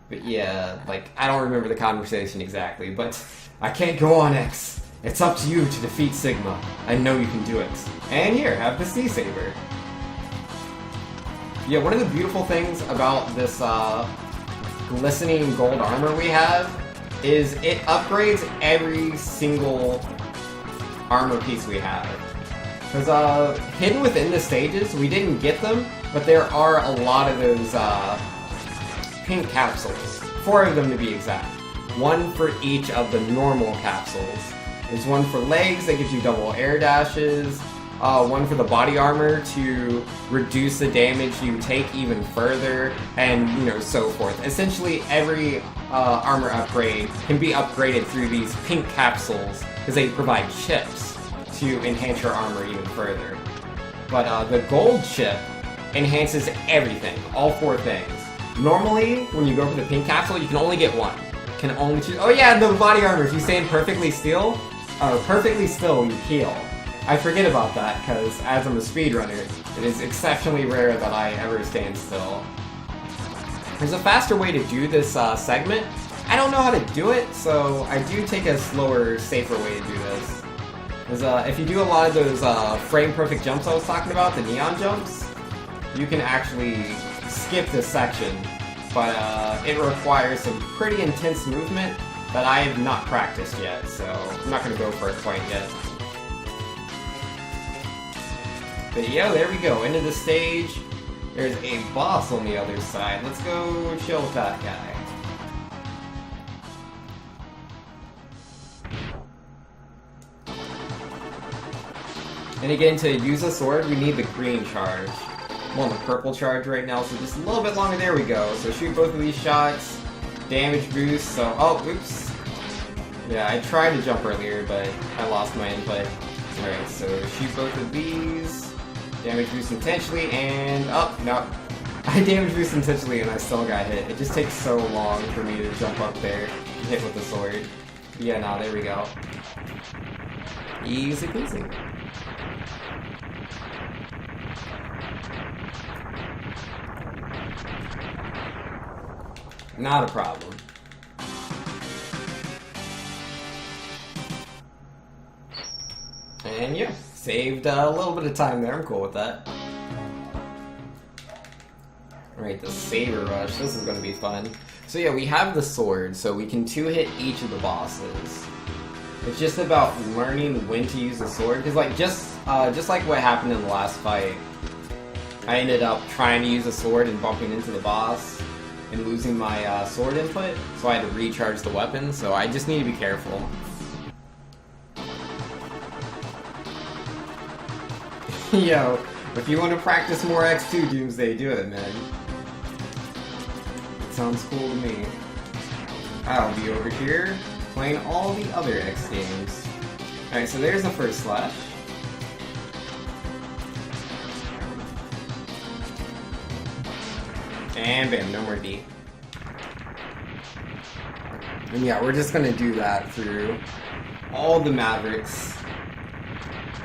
But yeah, like, I don't remember the conversation exactly, but I can't go on, X. It's up to you to defeat Sigma. I know you can do it. And here, have the Z-Saber. Yeah, one of the beautiful things about this, glistening gold armor we have is it upgrades every single armor piece we have. Because, hidden within the stages, we didn't get them, but there are a lot of those, pink capsules. 4 of them to be exact. 1 for each of the normal capsules. There's 1 for legs that gives you double air dashes, 1 for the body armor to reduce the damage you take even further, and, you know, so forth. Essentially, every armor upgrade can be upgraded through these pink capsules, because they provide chips to enhance your armor even further. But the gold chip enhances everything, all 4 things. Normally, when you go for the pink capsule, you can only get 1. Can only choose. Oh yeah, the body armor. If you stand perfectly still, you heal. I forget about that, because as I'm a speedrunner, it is exceptionally rare that I ever stand still. There's a faster way to do this segment. I don't know how to do it, so I do take a slower, safer way to do this. Because if you do a lot of those frame-perfect jumps I was talking about, the neon jumps, you can actually skip this section. But it requires some pretty intense movement that I have not practiced yet, so I'm not going to go for it quite yet. But yeah, there we go, into the stage. There's a boss on the other side. Let's go chill with that guy. And again, to use a sword, we need the green charge. I'm on the purple charge right now, so just a little bit longer. There we go. So shoot both of these shots. Damage boost, so... Oh, oops. Yeah, I tried to jump earlier, but I lost my input. Alright, so shoot both of these. Damage boost intentionally, and... Oh, no. I damage boost intentionally and I still got hit. It just takes so long for me to jump up there and hit with the sword. Yeah, no, there we go. Easy peasy. Not a problem. And yeah, saved a little bit of time there. I'm cool with that. Alright, the Saber Rush. This is going to be fun. So yeah, we have the sword, so we can two-hit each of the bosses. It's just about learning when to use the sword, because like just like what happened in the last fight, I ended up trying to use the sword and bumping into the boss and losing my sword input, so I had to recharge the weapon, so I just need to be careful. Yo, if you want to practice more X2 Doomsday, do it, man. It sounds cool to me. I'll be over here playing all the other X games. Alright, so there's the first slash. And bam, no more D. And yeah, we're just gonna do that through all the Mavericks.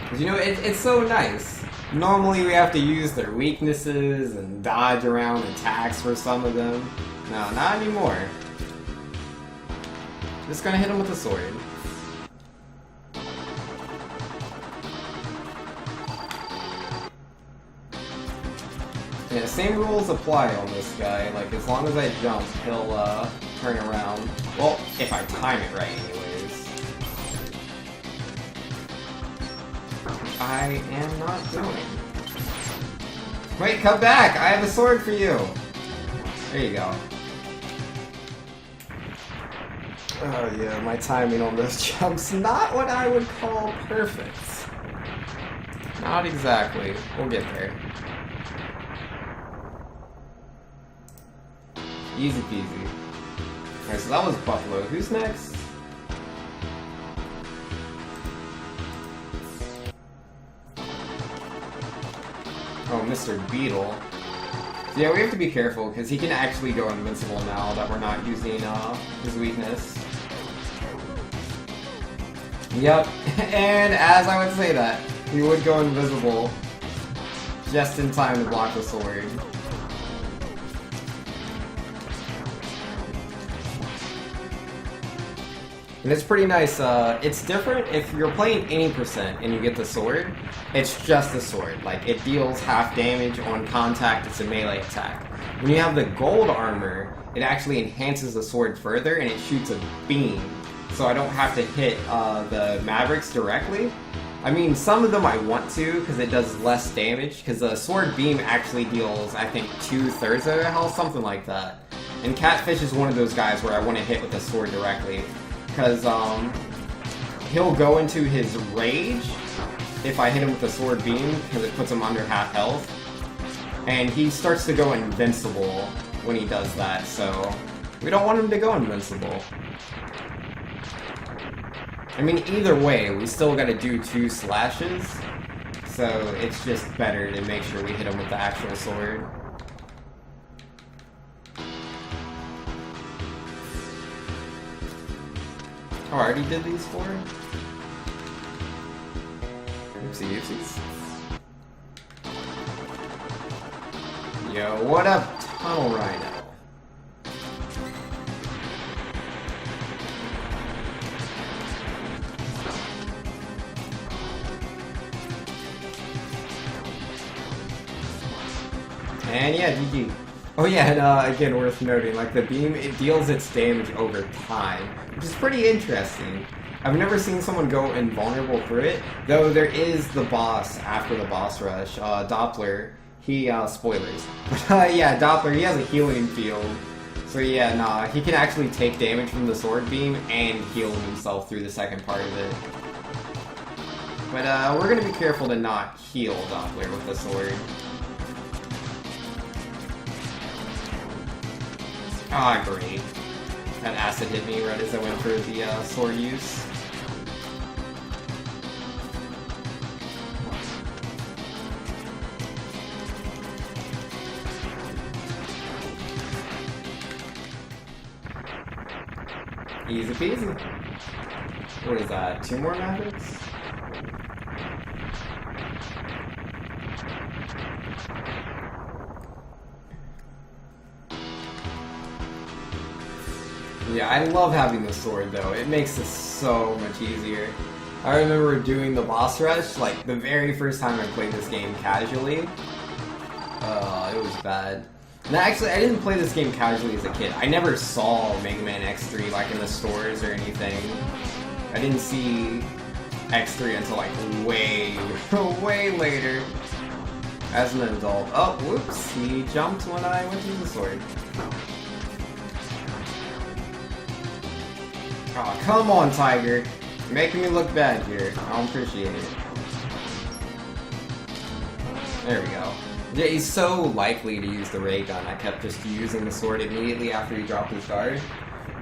'Cause you know, it's so nice. Normally we have to use their weaknesses and dodge around attacks for some of them. No, not anymore. Just gonna hit him with a sword. Yeah, same rules apply on this guy. Like, as long as I jump, he'll turn around. Well, if I time it right, anyways. I am not doing. Wait, come back! I have a sword for you! There you go. Oh yeah, my timing on those jumps, not what I would call perfect. Not exactly. We'll get there. Easy peasy. Alright, so that was Buffalo. Who's next? Oh, Mr. Beetle. So yeah, we have to be careful, because he can actually go invincible now that we're not using his weakness. Yep, and as I would say that, he would go invisible just in time to block the sword. And it's pretty nice. It's different if you're playing any percent and you get the sword. It's just the sword. Like, it deals half damage on contact. It's a melee attack. When you have the gold armor, it actually enhances the sword further and it shoots a beam. So I don't have to hit the Mavericks directly. I mean, some of them I want to because it does less damage. Because the sword beam actually deals, I think, 2/3 of their health, something like that. And Catfish is one of those guys where I want to hit with the sword directly. Because he'll go into his rage if I hit him with the sword beam, because it puts him under half health. And he starts to go invincible when he does that, so we don't want him to go invincible. I mean, either way, we still gotta do 2 slashes, so it's just better to make sure we hit him with the actual sword. Oh, I already did these 4? Oopsie oopsies. Yo, what up, Tunnel Rhino? And yeah, GG. Oh yeah, and again, worth noting, like the beam, it deals its damage over time, which is pretty interesting. I've never seen someone go invulnerable through it, though there is the boss after the boss rush, Doppler. He, spoilers. But yeah, Doppler, he has a healing field. So yeah, nah, he can actually take damage from the sword beam and heal himself through the second part of it. But we're gonna be careful to not heal Doppler with the sword. Ah, great. That acid hit me right as I went for the sword use. Easy peasy. What is that? 2 more methods? Yeah, I love having the sword though. It makes this so much easier. I remember doing the boss rush, like the very first time I played this game casually. It was bad. And actually, I didn't play this game casually as a kid. I never saw Mega Man X3 like in the stores or anything. I didn't see X3 until like way, way later. As an adult. Oh, whoops, he jumped when I went to use the sword. Oh, come on, Tiger. You're making me look bad here. I don't appreciate it. There we go. Yeah, he's so likely to use the ray gun. I kept just using the sword immediately after he dropped his guard.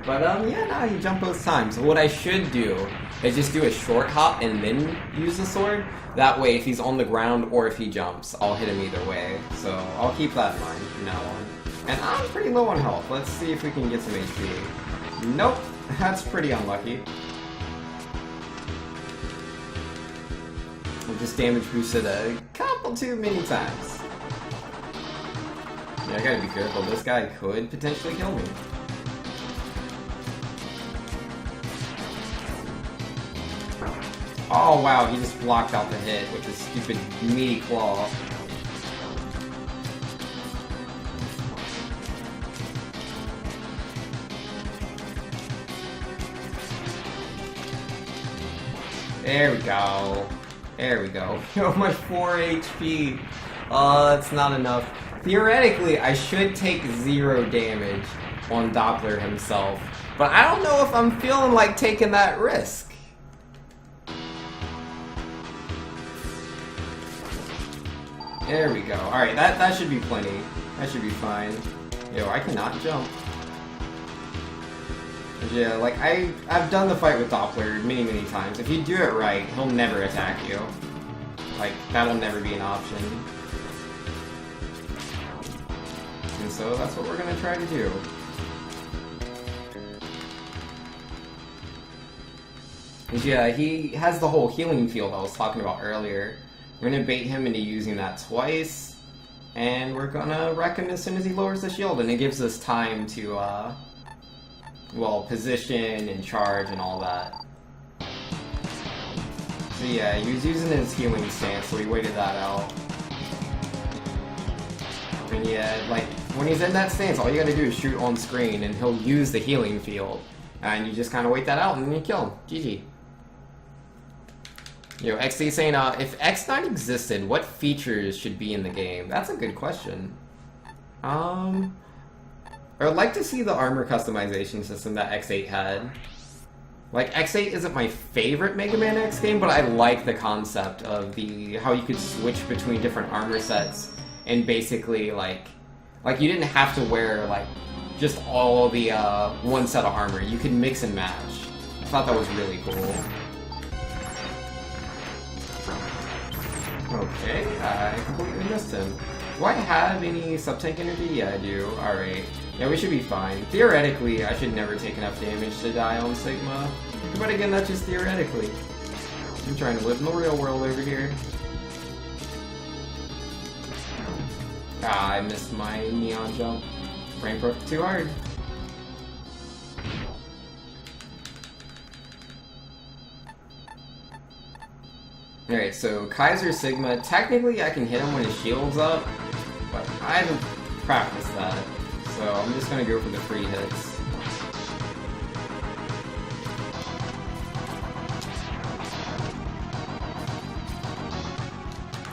But, yeah, nah, he jumped both times. So what I should do is just do a short hop and then use the sword. That way, if he's on the ground or if he jumps, I'll hit him either way. So I'll keep that in mind from now on. And I'm pretty low on health. Let's see if we can get some HP. Nope. That's pretty unlucky. We just damage boosted a couple too many times. Yeah, I gotta be careful. This guy could potentially kill me. Oh wow, he just blocked out the hit with his stupid meaty claw. There we go. There we go. Oh, my 4 HP. It's not enough. Theoretically, I should take 0 damage on Doppler himself, but I don't know if I'm feeling like taking that risk. There we go. Alright, that should be plenty. That should be fine. Yo, I cannot jump. Yeah, like, I've done the fight with Doppler many, many times. If you do it right, he'll never attack you. Like, that'll never be an option. And so that's what we're gonna try to do. And yeah, he has the whole healing field I was talking about earlier. We're gonna bait him into using that twice, and we're gonna wreck him as soon as he lowers the shield, and it gives us time to, well, position and charge and all that. So yeah, he was using his healing stance, so we waited that out. And yeah, like, when he's in that stance, all you gotta do is shoot on screen, and he'll use the healing field. And you just kind of wait that out, and then you kill him. GG. Yo, XD saying, if X9 existed, what features should be in the game? That's a good question. I would like to see the armor customization system that X8 had. Like, X8 isn't my favorite Mega Man X game, but I like the concept of how you could switch between different armor sets and basically, like you didn't have to wear, like, just all the, one set of armor. You could mix and match. I thought that was really cool. Okay, I completely missed him. Do I have any sub-tank energy? Yeah, I do. Alright. Yeah, we should be fine. Theoretically, I should never take enough damage to die on Sigma. But again, that's just theoretically. I'm trying to live in the real world over here. Ah, I missed my neon jump. Brain broke too hard. Alright, so Kaiser Sigma, technically I can hit him when his shield's up, but I haven't practiced that, so I'm just gonna go for the 3 hits.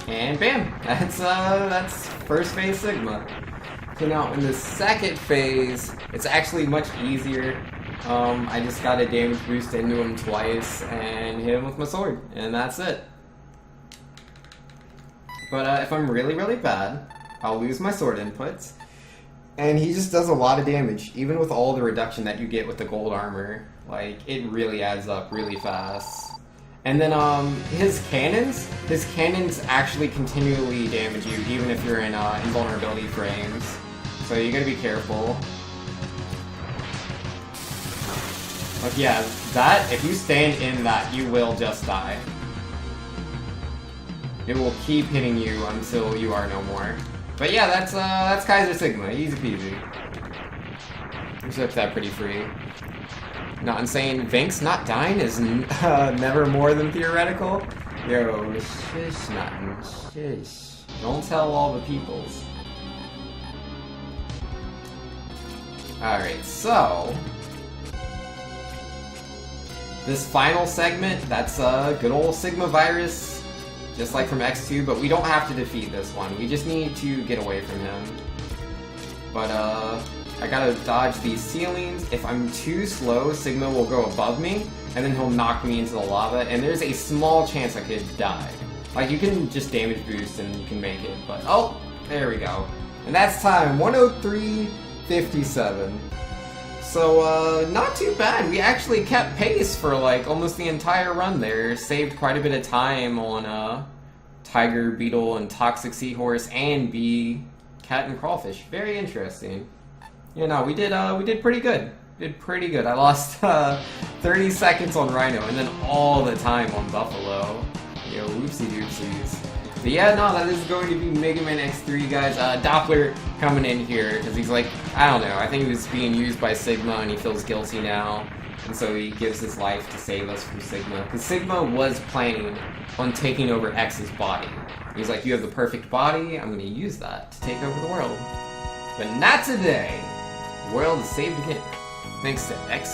And bam! That's first phase Sigma. So now in the second phase, it's actually much easier. I just got a damage boost into him twice and hit him with my sword, and that's it. But if I'm really, really bad, I'll lose my sword inputs, and he just does a lot of damage, even with all the reduction that you get with the gold armor. Like, it really adds up really fast. And then his cannons actually continually damage you, even if you're in invulnerability frames. So you gotta be careful. But yeah, that, if you stand in that, you will just die. It will keep hitting you until you are no more. But yeah, that's Kaiser Sigma, easy peasy. We took that pretty free. Not insane. Vinx not dying is never more than theoretical. Yo, shush, nothing. Shush. Don't tell all the peoples. Alright, so this final segment, that's good old Sigma Virus, just like from X2, but we don't have to defeat this one. We just need to get away from him. But I gotta dodge these ceilings. If I'm too slow, Sigma will go above me, and then he'll knock me into the lava, and there's a small chance I could die. Like, you can just damage boost and you can make it, but oh, there we go. And that's time, 103.57. So, not too bad. We actually kept pace for, like, almost the entire run there. Saved quite a bit of time on, Tiger, Beetle, and Toxic Seahorse, and Bee, Cat, and Crawfish. Very interesting. You know, we did pretty good. Did pretty good. I lost 30 seconds on Rhino, and then all the time on Buffalo. Yo, whoopsie doopsies. But yeah, no, that is going to be Mega Man X3, guys. Doppler coming in here, because he's like, I don't know, I think he was being used by Sigma, and he feels guilty now. And so he gives his life to save us from Sigma. Because Sigma was planning on taking over X's body. He's like, you have the perfect body, I'm going to use that to take over the world. But not today. The world is saved again, thanks to X.